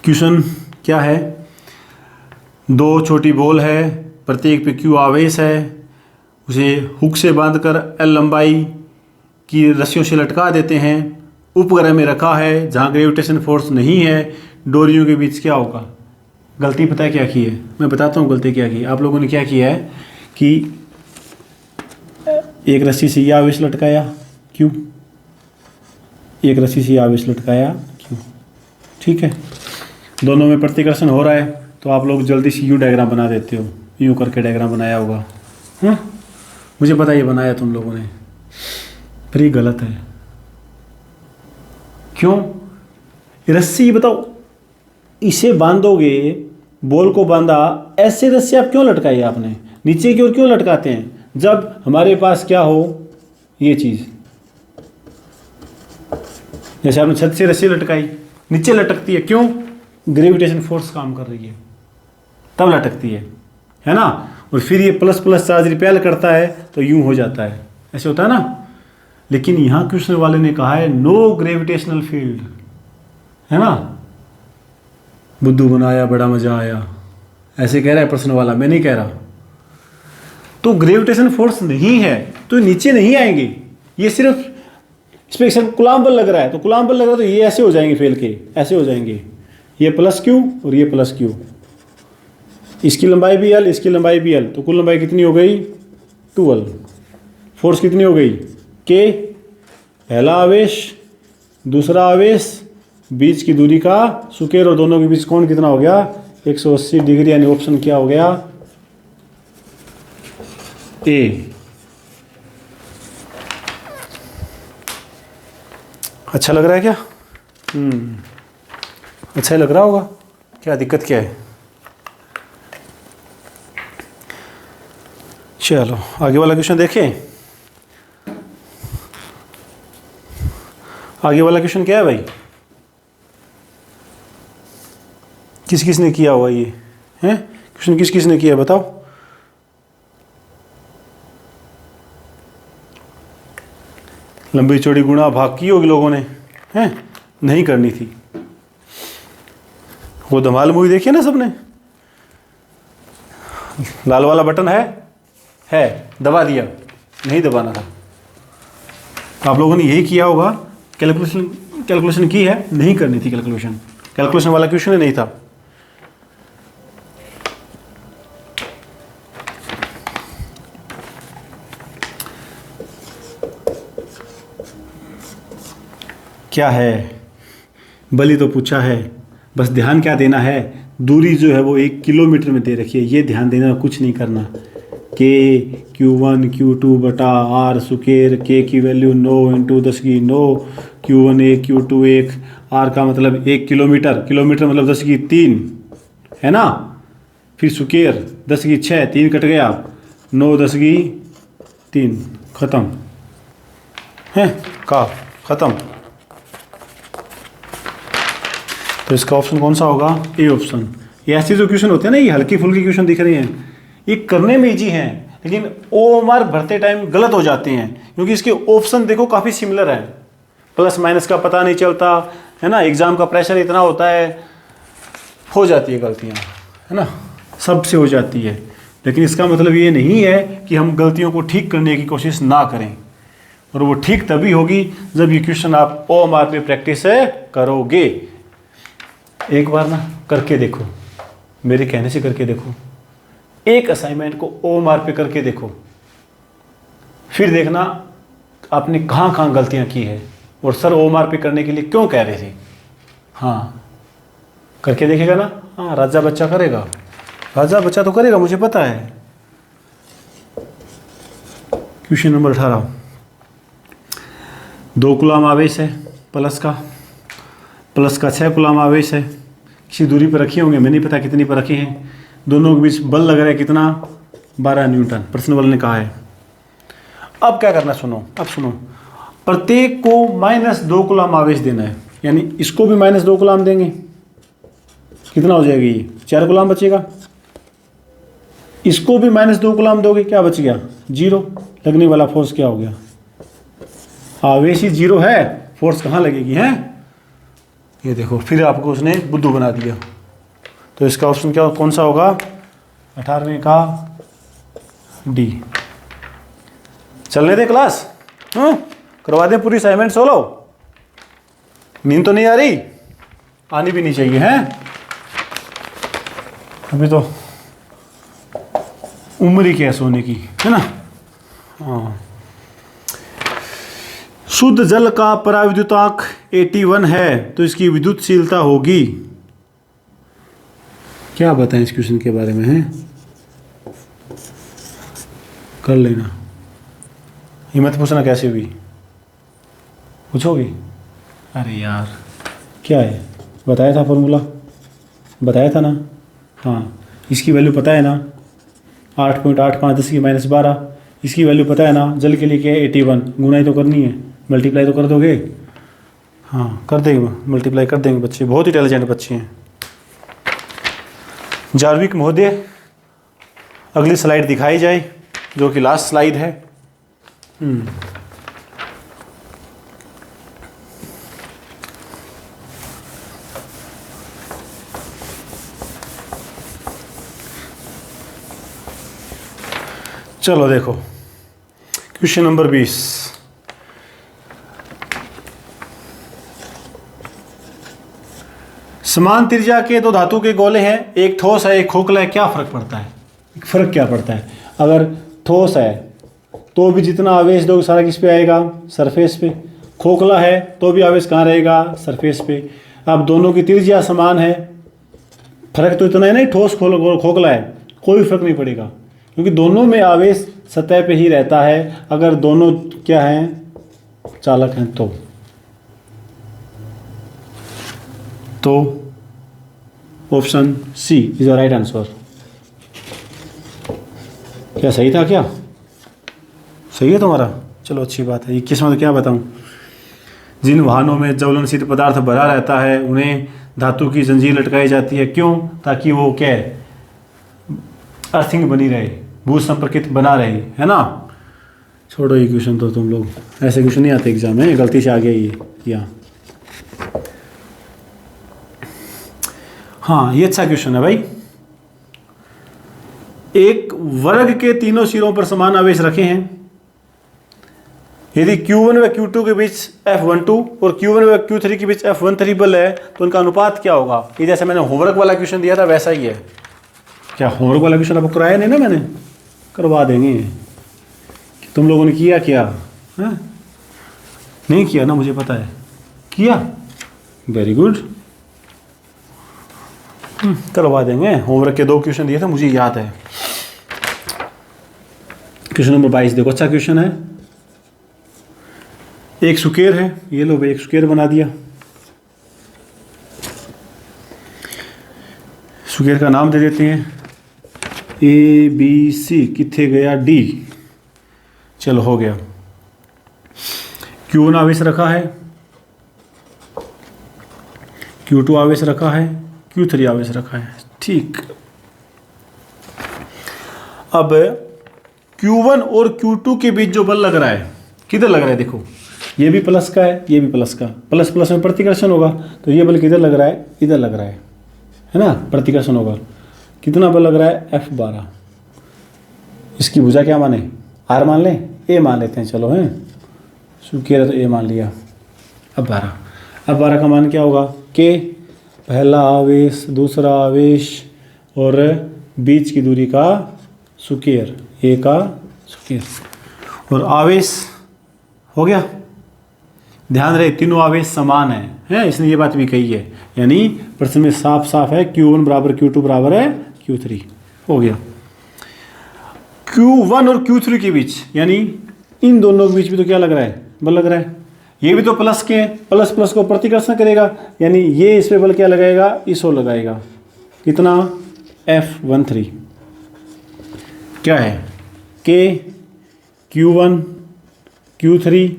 क्वेश्चन क्या है? 2 छोटी बॉल है, प्रत्येक पे Q आवेश है, उसे हुक से बांधकर L लंबाई की रस्सियों से लटका देते हैं, उपग्रह में रखा है जहाँ ग्रेविटेशन फोर्स नहीं है, डोरियों के बीच क्या होगा? गलती पता है क्या की है? मैं बताता हूँ गलती क्या की। आप लोगों ने क्या किया है कि एक रस्सी से ये आवेश लटकाया Q, एक रस्सी से आवेश लटकाया Q, ठीक है। दोनों में प्रतिकर्षण हो रहा है, तो आप लोग जल्दी से यूँ डायग्राम बना देते हो। यूँ करके डायग्राम बनाया होगा। मुझे पता ये बनाया तुम लोगों ने। पर ये गलत है। क्यों? रस्सी बताओ, इसे बांधोगे, बॉल को बांधा, ऐसे रस्सी आप क्यों लटकाई आपने? नीचे की ओर क्यों लटकाते हैं? जब हमारे पास क्या हो, ये चीज, जैसे आपने छत से रस्सी लटकाई, नीचे लटकती है, क्यों? ग्रेविटेशन फोर्स काम कर रही है, तब लटकती है ना। और फिर ये प्लस प्लस चार्ज रिपेल करता है तो यूं हो जाता है, ऐसे होता है ना। लेकिन यहां क्वेश्चन वाले ने कहा है नो ग्रेविटेशनल फील्ड, है ना। बुद्धू बनाया बड़ा मजा आया, ऐसे कह रहा है प्रश्न वाला, मैं नहीं कह रहा। तो ग्रेविटेशन फोर्स नहीं है तो नीचे नहीं आएंगे, ये सिर्फ स्पेशल कूलम्ब बल लग रहा है, तो कूलम्ब बल लग रहा है तो ये ऐसे हो जाएंगे, फेल के ऐसे हो जाएंगे, ये प्लस क्यू और ये प्लस क्यू। इसकी लंबाई भी एल, इसकी लंबाई भी एल, तो कुल लंबाई कितनी हो गई? 12। फोर्स कितनी हो गई? के, पहला आवेश, दूसरा आवेश, बीच की दूरी का स्क्वायर, और दोनों के बीच कोण कितना हो गया? 180 डिग्री, यानी ऑप्शन क्या हो गया? ए। अच्छा लग रहा है क्या? अच्छा ही लग रहा होगा, क्या दिक्कत क्या है? चलो आगे वाला क्वेश्चन देखें। आगे वाला क्वेश्चन क्या है भाई? किस किस ने किया हुआ ये है क्वेश्चन? किस किस ने किया बताओ? लंबी चौड़ी गुणा भाग की होगी लोगों ने, हैं? नहीं करनी थी। वो धमाल मूवी देखी है ना सबने? लाल वाला बटन है, दबा दिया, नहीं दबाना था। आप लोगों ने यही किया होगा, कैलकुलेशन की है, नहीं करनी थी कैलकुलेशन वाला क्वेश्चन ही नहीं था। क्या है? बलि तो पूछा है, बस ध्यान क्या देना है, दूरी जो है वो 1 किलोमीटर में दे रखी है, ये ध्यान देना, कुछ नहीं करना। के Q1 Q2 बटा आर स्क्वायर, के की वैल्यू 9 इंटू 10 की 9, Q1 1 Q2 1, आर का मतलब 1 किलोमीटर, किलोमीटर मतलब 10 की 3, है ना। फिर स्क्वायर 10 की 6, 3 कट गया, 9 10 की 3, ख़त्म है का, ख़त्म। तो इसका ऑप्शन कौन सा होगा? A option. ये ऐसे जो क्वेश्चन होते हैं ना, ये हल्की फुल्की क्वेश्चन दिख रहे हैं, ये करने में इजी हैं, लेकिन ओएमआर भरते टाइम गलत हो जाते हैं, क्योंकि इसके ऑप्शन देखो काफ़ी सिमिलर है, प्लस माइनस का पता नहीं चलता, है ना। एग्जाम का प्रेशर इतना होता है, हो जाती है गलतियाँ, है ना, सबसे हो जाती है। लेकिन इसका मतलब ये नहीं है कि हम गलतियों को ठीक करने की कोशिश ना करें, और वो ठीक तभी होगी जब ये क्वेश्चन आप ओएमआर पे प्रैक्टिस करोगे। एक बार ना करके देखो, मेरे कहने से करके देखो, एक असाइनमेंट को ओएमआर पे करके देखो, फिर देखना आपने कहाँ कहाँ गलतियाँ की है, और सर ओएमआर पे करने के लिए क्यों कह रहे थे। हाँ, करके देखेगा ना, हाँ राजा बच्चा करेगा, राजा बच्चा तो करेगा, मुझे पता है। क्वेश्चन नंबर 18, 2 कूलम आवेश है, प्लस का 6 कूलम आवेश है, किसी दूरी पर रखे होंगे, मैं नहीं पता कितनी पर रखे हैं, दोनों के बीच बल लग रहा है कितना? 12 न्यूटन, प्रश्न वाले ने कहा है। अब क्या करना, सुनो, अब सुनो, प्रत्येक को -2 कूलम आवेश देना है, यानी इसको भी -2 कूलम देंगे, कितना हो जाएगा ये? 4 कूलम बचेगा। इसको भी -2 कूलम दोगे, क्या बच गया? 0। लगने वाला फोर्स क्या हो गया? आवेश ही 0 है, फोर्स कहाँ लगेगी है? ये देखो, फिर आपको उसने बुद्धू बना दिया। तो इसका ऑप्शन क्या, कौन सा होगा? 18वें का डी। चलने दे क्लास, करवा दें पूरी असाइनमेंट सोलो। नींद तो नहीं आ रही? आनी भी नहीं चाहिए है, अभी तो उम्र ही क्या है सोने की, है ना। हाँ, शुद्ध जल का पराविद्युतांक 81 है, तो इसकी विद्युतशीलता होगी, क्या बताएं इस क्वेश्चन के बारे में? है कर लेना, हिम्मत पूछना कैसे हुई, पूछोगे? अरे यार क्या है, बताया था फॉर्मूला, बताया था ना। हाँ, इसकी वैल्यू पता है ना, 8.85 10 की -12। इसकी वैल्यू पता है ना, जल के लिए क्या है 81, गुनाई तो करनी है, मल्टीप्लाई तो कर दोगे। हाँ कर देंगे, मल्टीप्लाई कर देंगे बच्चे, बहुत ही इंटेलिजेंट बच्चे हैं। जार्विक महोदय, अगली स्लाइड दिखाई जाए, जो कि लास्ट स्लाइड है। चलो देखो क्वेश्चन नंबर 20। समान त्रिज्या के दो धातु के गोले हैं, एक ठोस है एक खोखला है, क्या फर्क पड़ता है? फर्क क्या पड़ता है? अगर ठोस है तो भी जितना आवेश दोगे सारा किस पे आएगा? सरफेस पे। खोखला है तो भी आवेश कहाँ रहेगा? सरफेस पे। अब दोनों की त्रिज्या समान है, फर्क तो इतना है ना, ठोस खोखला है, कोई फर्क नहीं पड़ेगा, क्योंकि दोनों में आवेश सतह पे ही रहता है। अगर दोनों क्या हैं? चालक हैं तो option C is the right answer. क्या सही था? क्या सही है तुम्हारा? चलो अच्छी बात है। 21 में तो क्या बताऊं, जिन वाहनों में ज्वलनशील पदार्थ भरा रहता है उन्हें धातु की जंजीर लटकाई जाती है, क्यों? ताकि वो क्या है, अर्थिंग बनी रहे, भू संपर्कित बना रहे, है ना। छोड़ो ये क्वेश्चन, तो तुम लोग ऐसे क्वेश्चन नहीं आते एग्जाम में, गलती से आ गया ये यहाँ। हाँ ये अच्छा क्वेश्चन है भाई। एक वर्ग के तीनों सिरों पर समान आवेश रखे हैं, यदि Q1 व Q2 के बीच F12 और Q1 व Q3 के बीच F13 बल है तो उनका अनुपात क्या होगा? ये जैसे मैंने होमवर्क वाला क्वेश्चन दिया था वैसा ही है। क्या होमवर्क वाला क्वेश्चन आपको कराया नहीं ना? मैंने करवा देंगे। तुम लोगों ने किया क्या? है? नहीं किया ना, मुझे पता है। किया? वेरी गुड, करवा देंगे। होमवर्क के 2 क्वेश्चन दिए थे, मुझे याद है। क्वेश्चन नंबर 22 देखो, अच्छा क्वेश्चन है। एक सुकेर है, ये लो भाई, एक सुकेर बना दिया। सुकेर का नाम दे देते हैं ABC, किथे गया D, चलो हो गया। Q1 आवेश रखा है, Q2 आवेश रखा है, Q3 आवेश रखा है, ठीक। अब Q1 और Q2 के बीच जो बल लग रहा है, किधर लग रहा है? देखो ये भी प्लस का है, ये भी प्लस का, प्लस प्लस में प्रतिकर्षण होगा, तो ये बल किधर लग रहा है? इधर लग रहा है ना, प्रतिकर्षण होगा। कितना बल लग रहा है? F12। इसकी भुजा क्या माने? R मान लें, A मान लेते हैं, चलो हैं, सुकेर तो A मान लिया। अब 12 का मान क्या होगा? K, पहला आवेश, दूसरा आवेश और बीच की दूरी का सुकेर, A का सुकेर, और आवेश हो गया। ध्यान रहे तीनों आवेश समान है, इसने ये बात भी कही है, यानी प्रश्न में साफ साफ है Q1 बराबर Q2 बराबर है Q3, हो गया। Q1 और Q3 के बीच, यानी इन दोनों के बीच भी तो क्या लग रहा है? बल लग रहा है। ये भी तो प्लस के हैं, प्लस प्लस को प्रतिकर्षण करेगा, यानी ये इस पे बल क्या लगाएगा? इस ओर लगाएगा। कितना? F13 क्या है? K, Q1 Q3,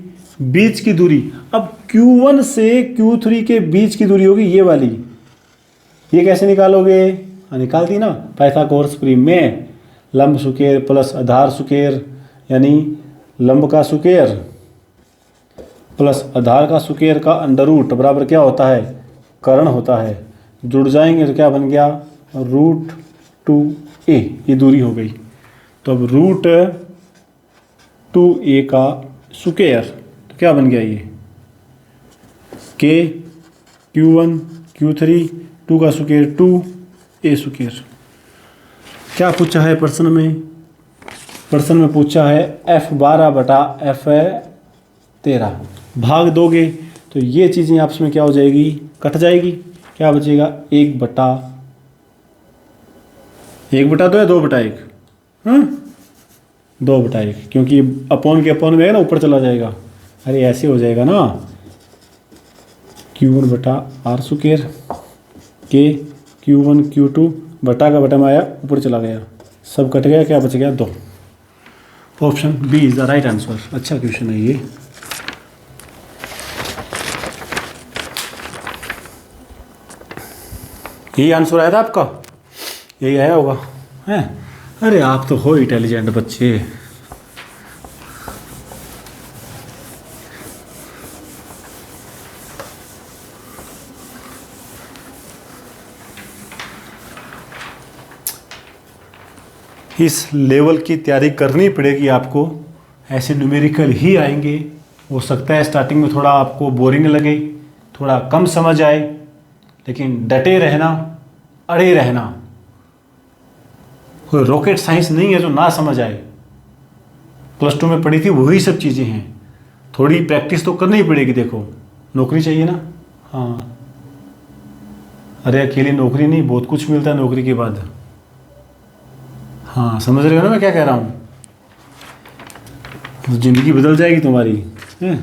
बीच की दूरी। अब Q1 से Q3 के बीच की दूरी होगी ये वाली, ये कैसे निकालोगे? निकाल दी ना पाइथागोरस प्रमेय में, लंब सुकेर प्लस आधार सुकेर, यानी लंब का सुकेर प्लस आधार का सुकेर का अंडर रूट बराबर क्या होता है? कर्ण होता है। जुड़ जाएंगे तो क्या बन गया? √2a, ये दूरी हो गई। तो अब √2a का सुकेर तो क्या बन गया? ये K, Q1 Q3, 2 का सुकेर 2a सुकेर। क्या पूछा है प्रश्न में? प्रश्न में पूछा है F12 बटा F13, भाग दोगे तो ये चीज़ें आपस में क्या हो जाएगी? कट जाएगी। क्या बचेगा? 1 बटा 2 है, 2 बटा 1, 2 बटा 1, क्योंकि अपॉन के अपॉन में है ना, ऊपर चला जाएगा। अरे ऐसे हो जाएगा ना, Q1 बटा R स्क्वायर के Q1 Q2 बटा का बटा में आया, ऊपर चला गया, सब कट गया, क्या बच गया 2। Option B is the right answer. अच्छा क्वेश्चन है ये। यही आंसर आया था आपका, यही आया होगा है। अरे आप तो हो इंटेलिजेंट बच्चे। इस लेवल की तैयारी करनी पड़ेगी आपको, ऐसे न्यूमेरिकल ही आएंगे। हो सकता है स्टार्टिंग में थोड़ा आपको बोरिंग लगे, थोड़ा कम समझ आए, लेकिन डटे रहना, अड़े रहना। कोई रॉकेट साइंस नहीं है जो ना समझ आए। प्लस 2 में पढ़ी थी वही सब चीज़ें हैं, थोड़ी प्रैक्टिस तो करनी ही पड़ेगी। देखो नौकरी चाहिए ना, हाँ। अरे अकेली नौकरी नहीं, बहुत कुछ मिलता है नौकरी के बाद। हाँ समझ रहे हो ना मैं क्या कह रहा हूँ। ज़िंदगी बदल जाएगी तुम्हारी है।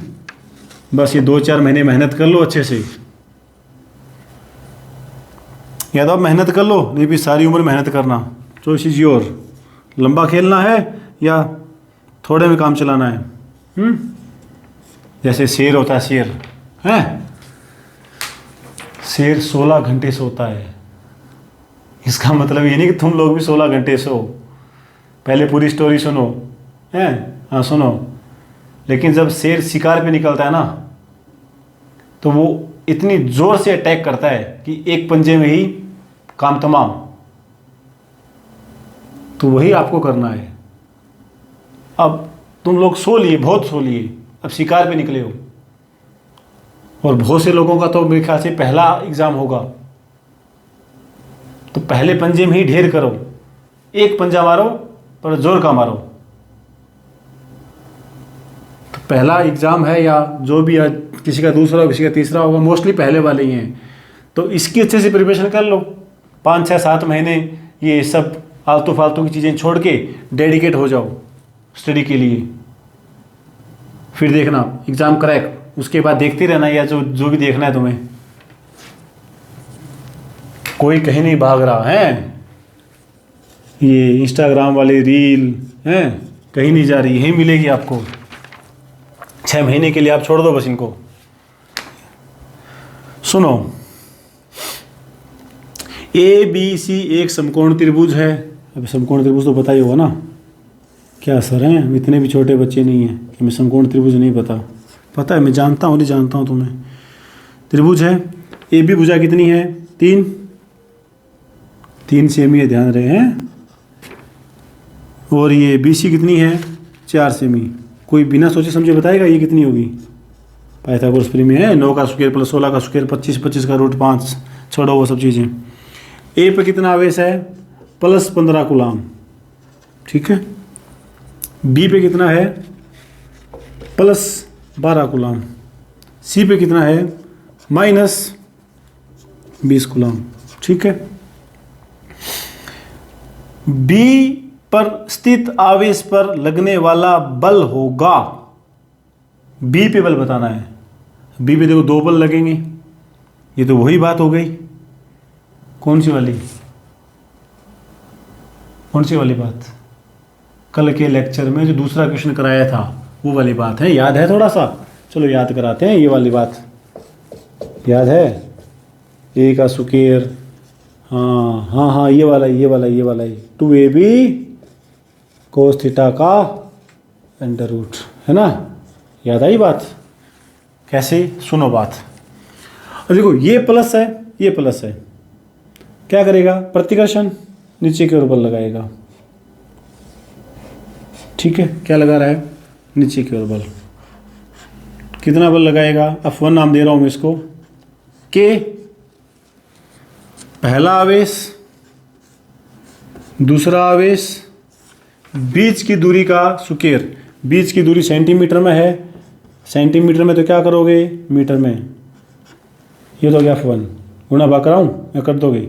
बस ये 2-4 महीने मेहनत कर लो अच्छे से, या तो आप मेहनत कर लो, नहीं भी सारी उम्र मेहनत करना। Choice is your. लंबा खेलना है या थोड़े में काम चलाना है। जैसे शेर होता है, शेर है, शेर 16 घंटे सोता है। इसका मतलब ये नहीं कि तुम लोग भी 16 घंटे सो। पहले पूरी स्टोरी सुनो है, हाँ सुनो। लेकिन जब शेर शिकार पे निकलता है ना, तो वो इतनी जोर से अटैक करता है कि एक पंजे में ही काम तमाम। तो वही आपको करना है। अब तुम लोग सो लिए, बहुत सो लिए, अब शिकार पे निकले हो, और बहुत से लोगों का तो मेरे ख्याल से पहला एग्जाम होगा। तो पहले पंजे में ही ढेर करो, एक पंजा मारो पर जोर का मारो। तो पहला एग्जाम है, या जो भी किसी का दूसरा किसी का तीसरा होगा, मोस्टली पहले वाले ही हैं। तो इसकी अच्छे से प्रिपरेशन कर लो। 5-6-7 महीने ये सब आलतू फालतू की चीज़ें छोड़ के डेडिकेट हो जाओ स्टडी के लिए। फिर देखना एग्ज़ाम क्रैक, उसके बाद देखते रहना, या जो भी देखना है तुम्हें। कोई कहीं नहीं भाग रहा है, ये इंस्टाग्राम वाली रील हैं कहीं नहीं जा रही, यहीं मिलेगी आपको। 6 महीने के लिए आप छोड़ दो बस इनको। सुनो, ABC एक समकोण त्रिभुज है। अब समकोण त्रिभुज तो पता ही होगा ना। क्या सर हैं, हम इतने भी छोटे बच्चे नहीं हैं कि मैं समकोण त्रिभुज नहीं पता है, मैं जानता हूँ, नहीं जानता हूँ तुम्हें। त्रिभुज है, AB भुजा कितनी है 3 सेमी है, ध्यान रहे हैं। और ये BC कितनी है 4 सेमी। कोई बिना सोचे समझे बताएगा ये कितनी होगी। पाइथागोरस प्रमेय है, 9 का स्क्वायर प्लस 16 का स्क्वायर 25 का रूट 5, छोड़ो वो सब चीज़ें। A पे कितना आवेश है +15 कूलाम, ठीक है। B पे कितना है +12 कूलाम। C पे कितना है -20 कूलाम, ठीक है। B पर स्थित आवेश पर लगने वाला बल होगा, B पे बल बताना है। B पे देखो 2 बल लगेंगे, ये तो वही बात हो गई। कौन सी वाली बात? कल के लेक्चर में जो दूसरा क्वेश्चन कराया था वो वाली बात है, याद है थोड़ा सा? चलो याद कराते हैं, ये वाली बात याद है? A का स्क्वायर, हाँ ये वाला 2AB cos थीटा का √, है ना। याद आई बात? कैसे, सुनो बात। और देखो ये प्लस है, ये प्लस है, क्या करेगा प्रतिकर्षण, नीचे की ओर बल लगाएगा, ठीक है। क्या लगा रहा है, नीचे की ओर बल। कितना बल लगाएगा, F1 नाम दे रहा हूं मैं इसको। K पहला आवेश, दूसरा आवेश, बीच की दूरी का स्क्वायर। बीच की दूरी सेंटीमीटर में है, सेंटीमीटर में तो क्या करोगे मीटर में। ये तो गया F1, गुणा भाग कराऊं मैं, कर दोगे?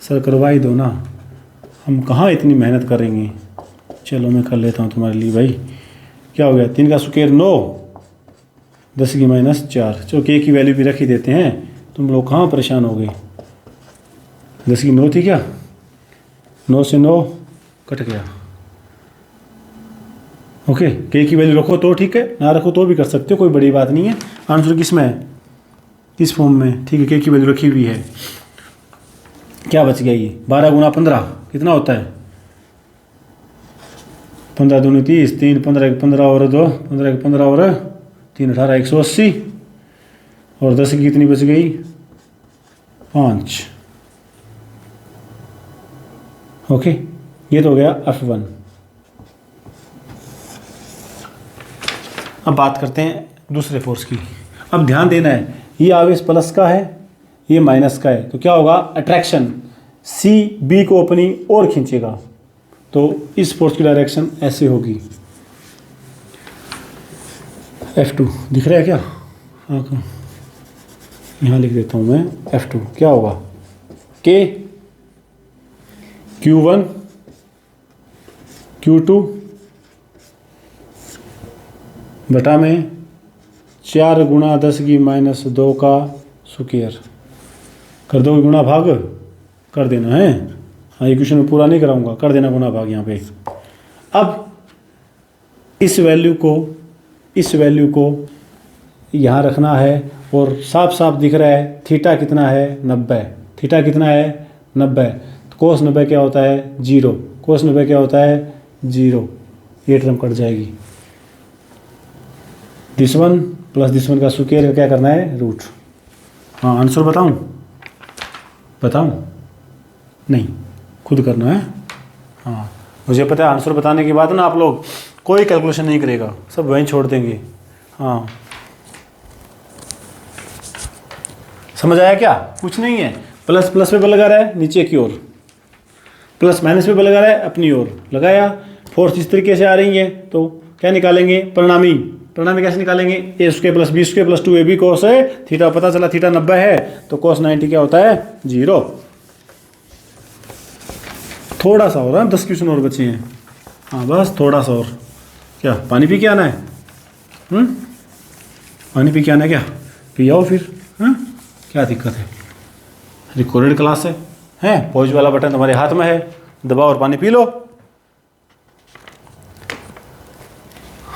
सर करवा ही दो ना, हम कहाँ इतनी मेहनत करेंगे। चलो मैं कर लेता हूँ तुम्हारे लिए भाई। क्या हो गया, 3 का स्क्वायर 9, 10⁻⁴। चलो के की वैल्यू भी रख ही देते हैं, तुम लोग कहाँ परेशान हो गए। 10 की 9 थी क्या, 9 से 9 कट गया। ओके, के की वैल्यू रखो तो ठीक है, ना रखो तो भी कर सकते हो, कोई बड़ी बात नहीं है। आंसर किस में है, इस फॉर्म में, ठीक है। के की वैल्यू रखी हुई है। क्या बच गया ये, 12 × 15 कितना होता है, 15 दूनी 30, 3 15 1 15 और 2 15 1 15 और 3 18 180, और 10 की कितनी बच गई, 5। ओके, ये तो हो गया F1। अब बात करते हैं दूसरे फोर्स की। अब ध्यान देना है, ये आवेश प्लस का है, ये माइनस का है, तो क्या होगा, अट्रैक्शन सी बी को अपनी ओर खींचेगा, तो इस फोर्स की डायरेक्शन ऐसे होगी। F2 दिख रहा है क्या, हाँ, यहाँ लिख देता हूँ मैं, F2 क्या होगा, K Q1 Q2 बटा में 4 × 10⁻² का स्क्वायर कर दो, गुणा भाग कर देना है। हाँ, इक्वेशन में पूरा नहीं कराऊंगा, कर देना गुणा भाग यहाँ पे। अब इस वैल्यू को यहाँ रखना है, और साफ साफ दिख रहा है थीटा कितना है, 90। थीटा कितना है, 90। तो कोस 90 क्या होता है, 0। कोस 90 क्या होता है, 0। ये टर्म कट जाएगी। This one plus this one का स्क्वायर क्या करना है, रूट। हाँ, आंसर बताऊं नहीं, खुद करना है। हाँ, मुझे पता है आंसर बताने के बाद ना आप लोग कोई कैलकुलेशन नहीं करेगा, सब वहीं छोड़ देंगे। हाँ, समझ आया क्या, कुछ नहीं है। प्लस प्लस पे बल लगा रहा है नीचे की ओर, प्लस माइनस पे बल लगा रहा है अपनी ओर, लगाया। फोर्स इस तरीके से आ रही है, तो क्या निकालेंगे, परिणामी कैसे निकालेंगे, a² + b² + 2ab cos है, थीटा पता चला, थीटा 90 है, तो cos 90 क्या होता है, 0। थोड़ा सा और, 10 क्वेश्चन और बचे हैं। हाँ, बस थोड़ा सा और। क्या पानी पी के आना है, पानी पी के आना है क्या, पी आओ फिर। क्या दिक्कत है, रिकॉर्डेड क्लास है, पॉज वाला बटन तुम्हारे हाथ में है, दबाओ और पानी पी लो।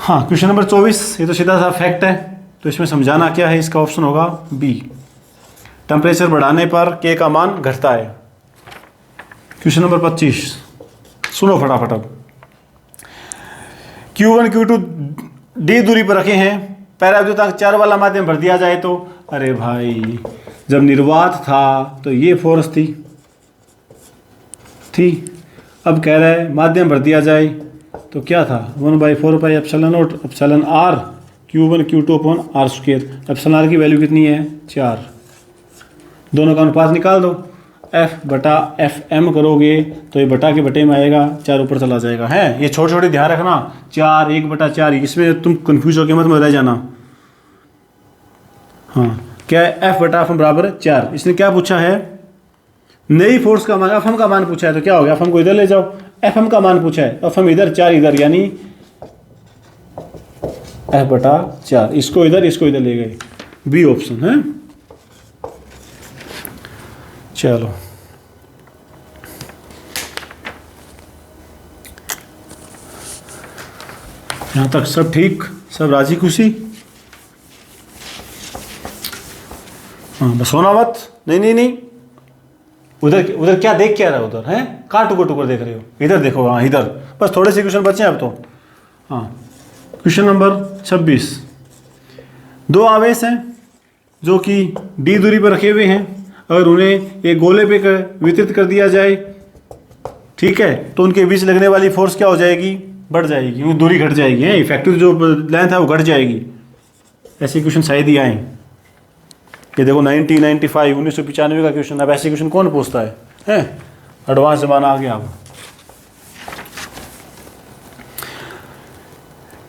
हाँ, क्वेश्चन नंबर 24, ये तो सीधा सा फैक्ट है, तो इसमें समझाना क्या है, इसका ऑप्शन होगा बी। टेम्परेचर बढ़ाने पर के का मान घटता है। क्वेश्चन नंबर 25 सुनो फटाफट। अब Q1 Q2 D दूरी पर रखे हैं, पैराद्युतांक 4 वाला माध्यम भर दिया जाए तो, अरे भाई जब निर्वात था तो ये फोर्स थी। अब कह रहा है माध्यम भर दिया जाए तो क्या था, 1/4πε0 εr Q1 Q2/r²। εr की वैल्यू कितनी है, 4। दोनों का अनुपात निकाल दो, F/Fm करोगे तो ये बटा के बटे में आएगा, 4 ऊपर चला जाएगा। है, ये छोटे छोटे ध्यान रखना, 4 1/4, इसमें तुम कंफ्यूज होकर मत रह जाना। हाँ, क्या है, F/Fm बराबर 4। इसने क्या पूछा है, नई फोर्स का मान, Fm का मान पूछा है, तो क्या हो गया, Fm को इधर ले जाओ, Fm का मान पूछा है, Fm इधर 4 इधर, यानी F/4, इसको इधर ले गए, बी ऑप्शन है। चलो, यहां तक सब ठीक, सब राजी खुशी। हाँ, बस होना मत, नहीं, उधर क्या देख क्या रहा है, उधर है, कहाँ टुकर देख रहे हो, इधर देखो। हाँ, इधर बस थोड़े से क्वेश्चन बचे हैं अब तो। हाँ, क्वेश्चन नंबर 26, 2 आवेश हैं जो कि D दूरी पर रखे हुए हैं, अगर उन्हें एक गोले पे वितरित कर दिया जाए, ठीक है, तो उनके बीच लगने वाली फोर्स क्या हो जाएगी, बढ़ जाएगी, क्योंकि दूरी घट जाएगी, है, इफेक्टिव जो लेंथ है वो घट जाएगी। ऐसे क्वेश्चन शायद ही आए। ये देखो 1995 1995 का क्वेश्चन। अब ऐसे क्वेश्चन कौन पूछता है, एडवांस जमाना आ गया। अब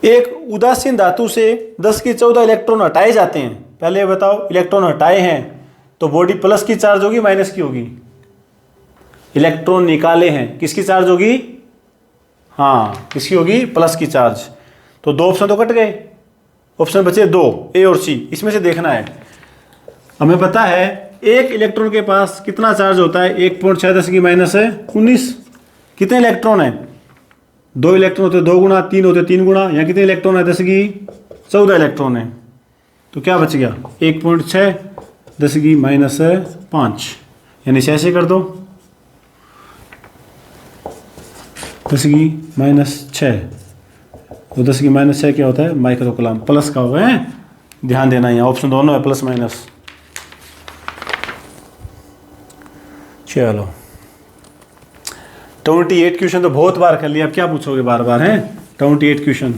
एक उदासीन धातु से 10 की 14 इलेक्ट्रॉन हटाए जाते हैं। पहले ये बताओ, इलेक्ट्रॉन हटाए हैं तो बॉडी प्लस की चार्ज होगी माइनस की होगी, इलेक्ट्रॉन निकाले हैं किसकी चार्ज होगी, हाँ किसकी होगी, प्लस की चार्ज। तो 2 ऑप्शन तो कट गए, ऑप्शन बचे 2, ए और सी, इसमें से देखना है। हमें पता है एक इलेक्ट्रॉन के पास कितना चार्ज होता है, 1.6 × 10⁻19। कितने इलेक्ट्रॉन है? 2 इलेक्ट्रॉन होते 2 गुना, 3 होते 3 गुना, यहाँ कितने इलेक्ट्रॉन है? 10⁻14 इलेक्ट्रॉन है। तो क्या बच गया? 1.6 10⁻5, यानी से ऐसे कर दो 10⁻6, तो 10⁻6 क्या होता है? माइक्रो कूलम, प्लस का होगा है, ध्यान देना है, ऑप्शन दोनों है प्लस माइनस। चलो 28 क्वेश्चन तो बहुत बार कर लिया, अब क्या पूछोगे बार बार हैं? 28 क्वेश्चन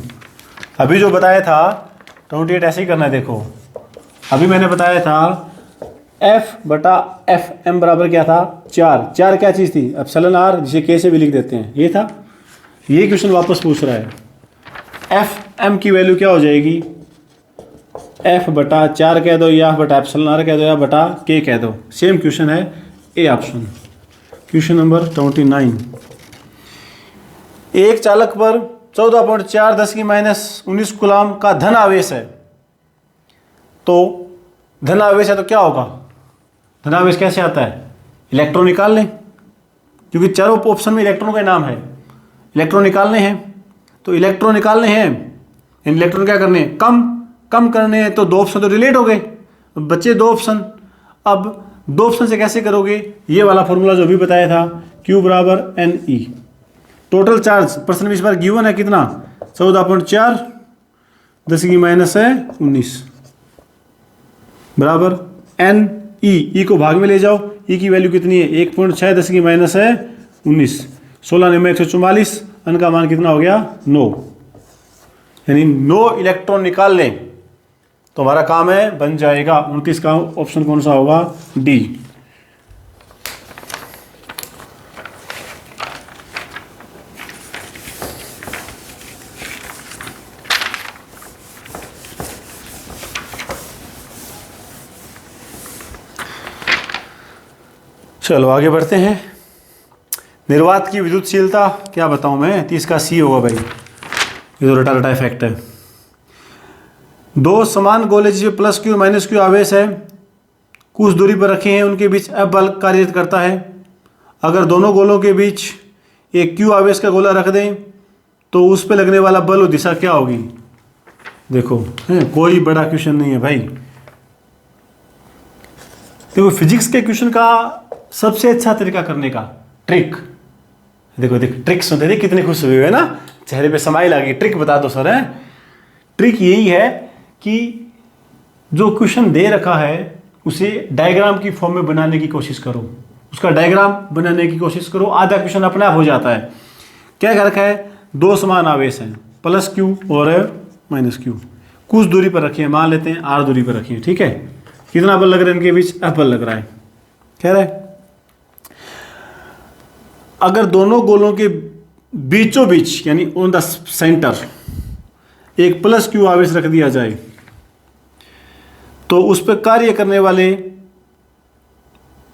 अभी जो बताया था 28 ऐसे ही करना है। देखो अभी मैंने बताया था F/Fm बराबर क्या था? 4 क्या चीज़ थी? एप्सिलॉन r, जिसे k से भी लिख देते हैं, ये था। ये क्वेश्चन वापस पूछ रहा है Fm की वैल्यू क्या हो जाएगी? F/4 कह दो, या एप्सिलॉन r कह दो, या k कह दो, सेम क्वेश्चन है। A option, question number 29। एक चालक पर 14.4 10⁻19 कूलम का धन आवेश है। तो धन आवेश है तो क्या होगा? धन आवेश कैसे आता है? इलेक्ट्रॉन निकाल लें, क्योंकि चारों ऑप्शन में इलेक्ट्रॉन का नाम है। इलेक्ट्रॉन निकालने हैं, तो इलेक्ट्रॉन निकालने हैं, इलेक्ट्रॉन क्या करने हैं? कम करने हैं। तो 2 ऑप्शन तो रिलेट हो गए, बच्चे 2 ऑप्शन। अब 2 ऑप्शन से कैसे करोगे? ये वाला फॉर्मूला जो भी बताया था, Q = NE। टोटल चार्ज प्रश्न में इस बार गिवन है कितना? 14.4 10⁻19 बराबर NE। ई को भाग में ले जाओ, ई की वैल्यू कितनी है? 1.6 10⁻19, 16 9 144, n का मान कितना हो गया? 9। यानी 9 इलेक्ट्रॉन निकाल लें तो हमारा काम है बन जाएगा। 29 का ऑप्शन कौन सा होगा? डी। चलो आगे बढ़ते हैं। निर्वात की विद्युतशीलता क्या बताऊं मैं? 30 का सी होगा भाई, ये तो रटा इफेक्ट है। 2 समान गोले जिसमें +Q और -Q आवेश है, कुछ दूरी पर रखे हैं, उनके बीच F बल कार्य करता है। अगर दोनों गोलों के बीच एक Q आवेश का गोला रख दें तो उस पर लगने वाला बल और दिशा क्या होगी? देखो कोई बड़ा क्वेश्चन नहीं है भाई। देखो फिजिक्स के क्वेश्चन का सबसे अच्छा तरीका करने का ट्रिक, देखो ट्रिक सुनते थे कितने खुश हुए है ना, चेहरे पे स्माइल आ गई। ट्रिक बता दो सर। है ट्रिक यही है कि जो क्वेश्चन दे रखा है उसे डायग्राम की फॉर्म में बनाने की कोशिश करो, उसका डायग्राम बनाने की कोशिश करो, आधा क्वेश्चन अपने आप हो जाता है। क्या कर रखा है? 2 समान आवेश हैं, +Q और -Q, कुछ दूरी पर रखिए, मान लेते हैं R दूरी पर रखिए, ठीक है। कितना बल लग रहा है इनके बीच? F बल लग रहा है। कह रहा है अगर दोनों गोलों के बीचों बीच यानी ऑन द सेंटर एक +Q आवेश रख दिया जाए तो उस पर कार्य करने वाले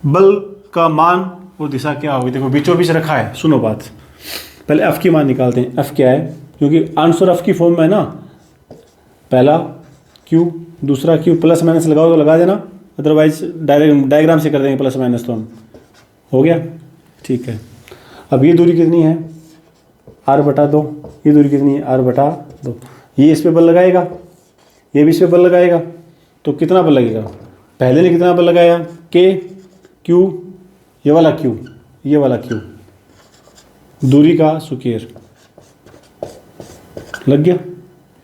बल का मान और दिशा क्या होगी? देखो बीचों बीच रखा है, सुनो बात, पहले F की मान निकालते हैं। F क्या है? क्योंकि आंसर F की फॉर्म में है ना, पहला Q दूसरा Q, प्लस माइनस लगाओ तो लगा देना, अदरवाइज डायग्राम से कर देंगे प्लस माइनस। तो हम हो गया, ठीक है। अब ये दूरी कितनी है? R/2। ये दूरी कितनी है? R/2। ये इस पे बल लगाएगा, ये भी इस पे बल लगाएगा, तो कितना बल लगेगा? पहले ने कितना बल लगाया? K Q, ये वाला Q, ये वाला Q, दूरी का स्क्वायर लग गया,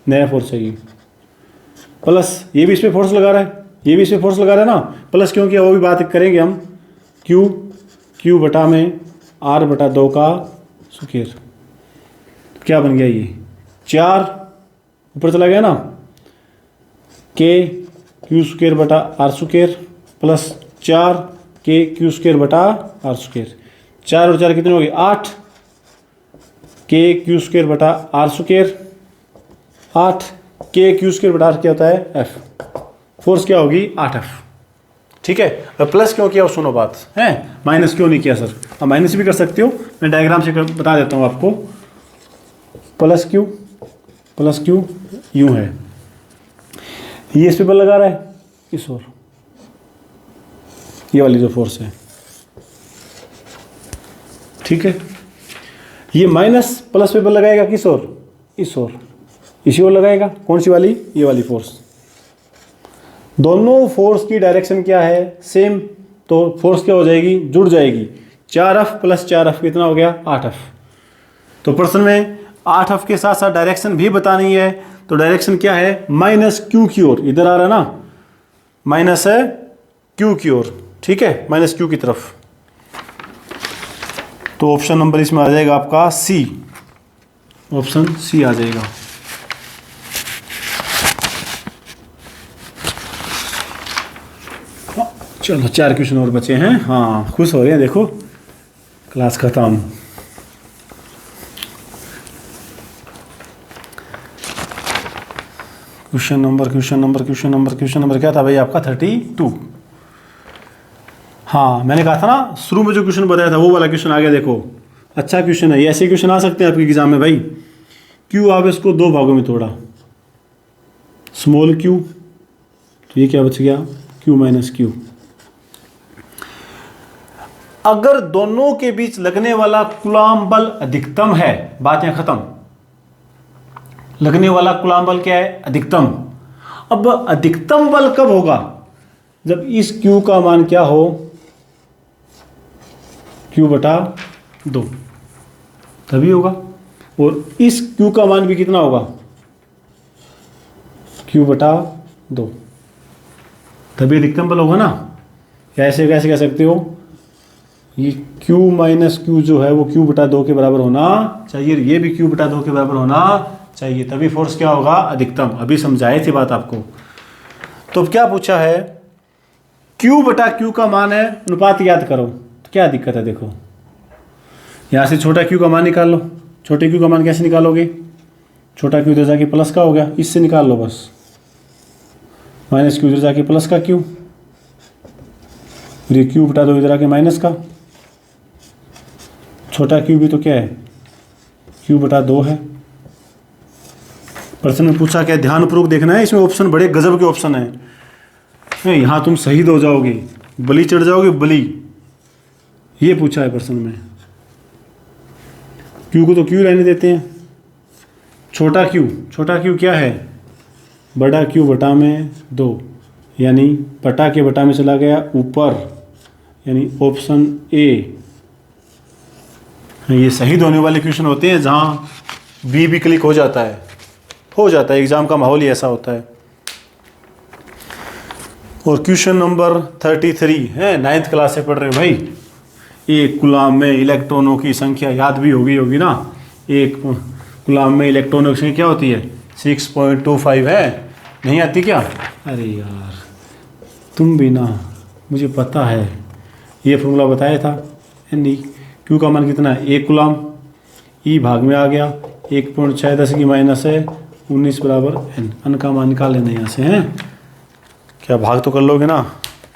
नया फोर्स चाहिए। प्लस ये भी इस पे फोर्स लगा रहा है, ये भी इस पे फोर्स लगा रहा है ना, प्लस क्योंकि वो भी बात करेंगे हम। Q बटा में R/2 का स्क्वायर, क्या बन गया? ये 4 ऊपर चला गया ना, K Q² बटा R² प्लस 4 K Q² बटा R²। 4 और 4 कितने हो गए? 8 K Q² बटा R², 8 K Q² बटा R क्या होता है? F। फोर्स क्या होगी? 8F, ठीक है। और प्लस क्यों किया? सुनो बात है, माइनस क्यों नहीं किया सर? अब माइनस भी कर सकते हो, मैं डायग्राम से बता देता हूँ आपको। +Q यूँ है, ये इस पेपर लगा रहा है इस ओर, ये वाली जो फोर्स है, ठीक है। ये माइनस प्लस पेपर लगाएगा किस ओर, इस ओर, इसी ओर लगाएगा। कौन सी वाली, ये वाली फोर्स। दोनों फोर्स की डायरेक्शन क्या है, सेम, तो फोर्स क्या हो जाएगी, जुड़ जाएगी। 4F + 4F कितना हो गया, 8F। तो प्रश्न में 8F के साथ साथ डायरेक्शन भी बतानी है। तो डायरेक्शन क्या है, -Q की ओर, इधर आ रहा है ना, माइनस है Q की ओर, ठीक है, -Q की तरफ। तो ऑप्शन नंबर इसमें आ जाएगा आपका सी, ऑप्शन सी आ जाएगा। चलो 4 क्वेश्चन और बचे हैं। हाँ, खुश हो रहे हैं, देखो क्लास खत्म। क्वेश्चन नंबर क्या था भाई आपका, 32। हाँ, मैंने कहा था ना शुरू में जो क्वेश्चन बताया था वो वाला क्वेश्चन आ गया। देखो अच्छा क्वेश्चन है, ये ऐसे क्वेश्चन आ सकते हैं आपके एग्जाम में भाई। क्यू आप इसको 2 भागों में तोड़ा, स्मॉल क्यू, तो ये क्या बच गया, क्यू माइनस क्यू। अगर दोनों के बीच लगने वाला कूलॉम बल अधिकतम है, बात यहां खत्म। लगने वाला कूलॉम बल क्या है, अधिकतम। अब अधिकतम बल कब होगा, जब इस Q का मान क्या हो, Q/2, तभी होगा। और इस Q का मान भी कितना होगा, Q/2, तभी अधिकतम बल होगा ना। ऐसे कैसे कह सकते हो, ये Q माइनस Q जो है वो Q/2 के बराबर होना चाहिए, ये भी Q/2 के बराबर होना चाहिए, तभी फोर्स क्या होगा, अधिकतम। अभी समझाए थी बात आपको। तो अब क्या पूछा है, Q/Q का मान है, अनुपात याद करो। तो क्या दिक्कत है, देखो यहाँ से छोटा Q का मान निकाल लो। छोटे Q का मान कैसे निकालोगे, छोटा Q इधर जाके प्लस का हो गया, इससे निकाल लो बस। -Q इधर जाके प्लस का Q, ये Q/2 इधर आके माइनस का। छोटा Q भी तो क्या है, Q/2 है। प्रश्न में पूछा क्या, ध्यानपूर्वक देखना है, इसमें ऑप्शन बड़े गजब के ऑप्शन है। यहाँ तुम शहीद हो जाओगे, बलि चढ़ जाओगे, बलि। ये पूछा है प्रश्न में, Q को तो Q रहने देते हैं। छोटा Q क्या है, बड़ा Q/2, यानी बटा के बटा में चला गया ऊपर, यानी ऑप्शन ए। ये शहीद होने वाले क्वेश्चन होते हैं जहाँ बी भी क्लिक हो जाता है एग्जाम का माहौल ही ऐसा होता है। और क्वेश्चन नंबर 33 है, 9th क्लास से पढ़ रहे हो भाई। एक कूलॉम में इलेक्ट्रॉनों की संख्या याद भी होगी ना। एक कूलॉम में इलेक्ट्रॉनों की संख्या क्या होती है, 6.25 है, नहीं आती क्या। अरे यार तुम भी ना, मुझे पता है, ये फॉर्मूला बताया था। यानी Q का मान कितना है, 1 कूलॉम, E भाग में आ गया, 1.6 की माइनस है 19 बराबर N। N का मान निकाल लेना यहाँ से, हैं क्या, भाग तो कर लोगे ना,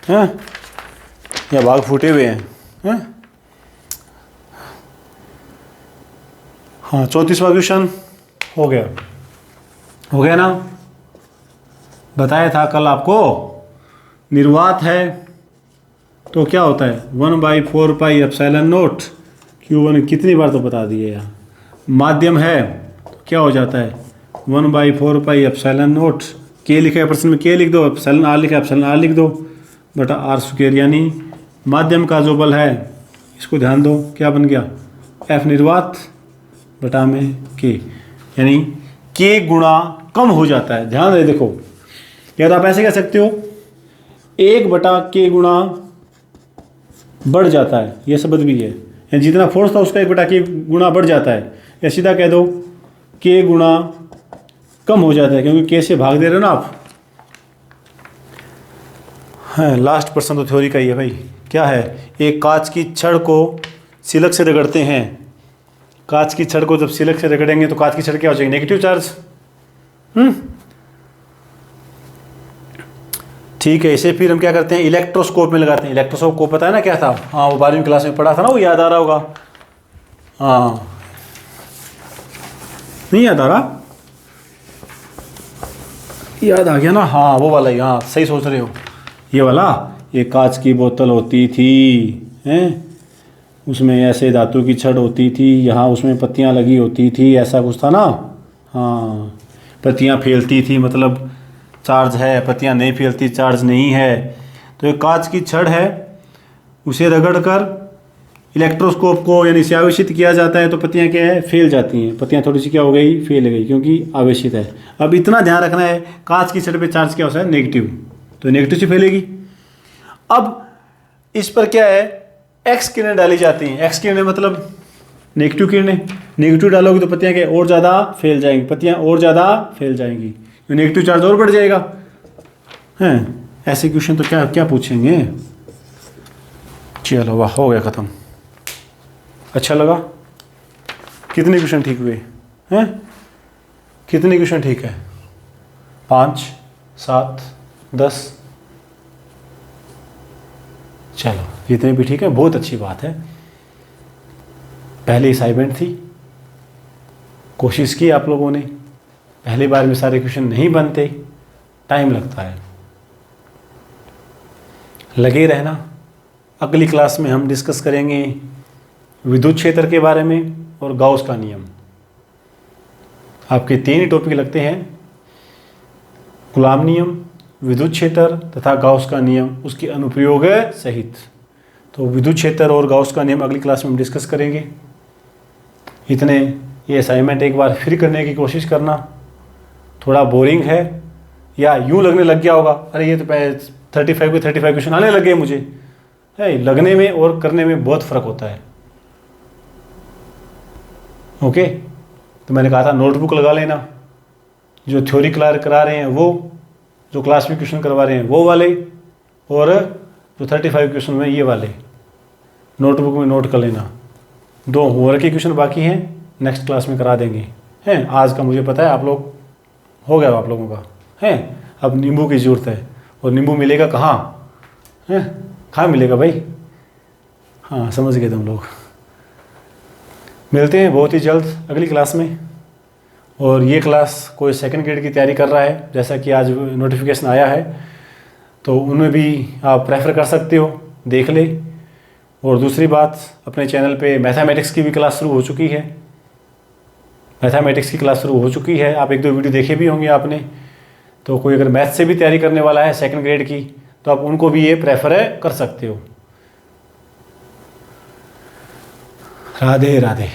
हैं या भाग फूटे हुए हैं। हाँ, 34वां क्वेश्चन हो गया ना। बताया था कल आपको, निर्वात है तो क्या होता है, 1/4πε0 Q1, कितनी बार तो बता दिए यार। माध्यम है तो क्या हो जाता है, 1/4πε0, K लिखा है प्रश्न में, K लिख दो, εr लिखा है εr लिख दो, बटा r²। यानी माध्यम का जो बल है, इसको ध्यान दो, क्या बन गया, F निर्वात बटा में K, यानी K गुणा कम हो जाता है। ध्यान रहे, देखो या तो आप ऐसे कह सकते हो 1/K गुणा बढ़ जाता है, यह शब्द भी है, यानी जितना फोर्स था उसका 1/K गुणा बढ़ जाता है। या सीधा कह दो K गुणा कम हो जाता है, क्योंकि K से भाग दे रहे हो ना आप। हाँ, लास्ट प्रश्न तो थ्योरी का ही है भाई। क्या है, एक कांच की छड़ को सिलक से रगड़ते हैं। कांच की छड़ को जब सिलक से रगड़ेंगे तो कांच की छड़ क्या हो जाएगी, नेगेटिव चार्ज। ठीक है, इसे फिर हम क्या करते हैं, इलेक्ट्रोस्कोप में लगाते हैं। इलेक्ट्रोस्कोप को पता है ना क्या था, हाँ वो 12वीं क्लास में पढ़ा था ना, वो याद आ रहा होगा। हाँ, नहीं याद आ रहा, याद आ गया ना, हाँ वो वाला, यहाँ सही सोच रहे हो, ये वाला, ये कांच की बोतल होती थी, हैं, उसमें ऐसे धातु की छड़ होती थी, यहाँ उसमें पत्तियाँ लगी होती थी, ऐसा कुछ था ना। हाँ, पत्तियाँ फैलती थी मतलब चार्ज है, पत्तियाँ नहीं फैलती चार्ज नहीं है। तो ये कांच की छड़ है, उसे रगड़कर इलेक्ट्रोस्कोप को यानी से आवेशित किया जाता है तो पत्तियाँ क्या है, फैल जाती हैं। पत्तियाँ थोड़ी सी क्या हो गई, फैल गई, क्योंकि आवेशित है। अब इतना ध्यान रखना है, कांच की छड़ पे चार्ज क्या होता है, नेगेटिव, तो नेगेटिव से फैलेगी। अब इस पर क्या है, एक्स किरणें डाली जाती हैं। एक्स किरणें मतलब नेगेटिव किरणें, नेगेटिव डालोगे तो पत्तियाँ क्या और ज़्यादा फैल जाएंगी, पत्तियाँ और ज़्यादा फैल जाएंगी, तो नेगेटिव चार्ज और बढ़ जाएगा। हैं, ऐसे क्वेश्चन तो क्या क्या पूछेंगे। चलो वाह, हो गया ख़त्म। अच्छा लगा? कितने क्वेश्चन ठीक हुए हैं? कितने क्वेश्चन ठीक है? 5, 7, 10। चलो जितने भी ठीक है, बहुत अच्छी बात है। पहली असाइनमेंट थी, कोशिश की आप लोगों ने, पहली बार में सारे क्वेश्चन नहीं बनते, टाइम लगता है, लगे रहना। अगली क्लास में हम डिस्कस करेंगे विद्युत क्षेत्र के बारे में और गाउस का नियम। आपके 3 ही टॉपिक लगते हैं, कूलॉम नियम, विद्युत क्षेत्र तथा गाउस का नियम, उसके अनुप्रयोग सहित। तो विद्युत क्षेत्र और गाउस का नियम अगली क्लास में हम डिस्कस करेंगे। इतने ये असाइनमेंट एक बार फिर करने की कोशिश करना। थोड़ा बोरिंग है या यूँ लगने लग गया होगा, अरे ये तो 35 के 35 क्वेश्चन आने लगे मुझे, है, लगने में और करने में बहुत फ़र्क होता है। ओके, तो मैंने कहा था नोटबुक लगा लेना, जो थ्योरी क्लियर करा रहे हैं वो, जो क्लास में क्वेश्चन करवा रहे हैं वो वाले, और जो 35 क्वेश्चन में ये वाले नोटबुक में नोट कर लेना। 2 होमवर्क के क्वेश्चन बाकी हैं, नेक्स्ट क्लास में करा देंगे। हैं, आज का मुझे पता है आप लोग हो गया आप लोगों का, हैं। अब नींबू की ज़रूरत है, और नींबू मिलेगा कहाँ, हैं, कहाँ मिलेगा भाई? हाँ, समझ गए तुम लोग। मिलते हैं बहुत ही जल्द अगली क्लास में। और ये क्लास कोई सेकंड ग्रेड की तैयारी कर रहा है, जैसा कि आज नोटिफिकेशन आया है, तो उनमें भी आप प्रेफर कर सकते हो, देख ले। और दूसरी बात, अपने चैनल पे मैथमेटिक्स की भी क्लास शुरू हो चुकी है, मैथमेटिक्स की क्लास शुरू हो चुकी है। आप 1-2 वीडियो देखे भी होंगे आपने। तो कोई अगर मैथ से भी तैयारी करने वाला है सेकंड ग्रेड की, तो आप उनको भी ये प्रेफर कर सकते हो। राधे राधे।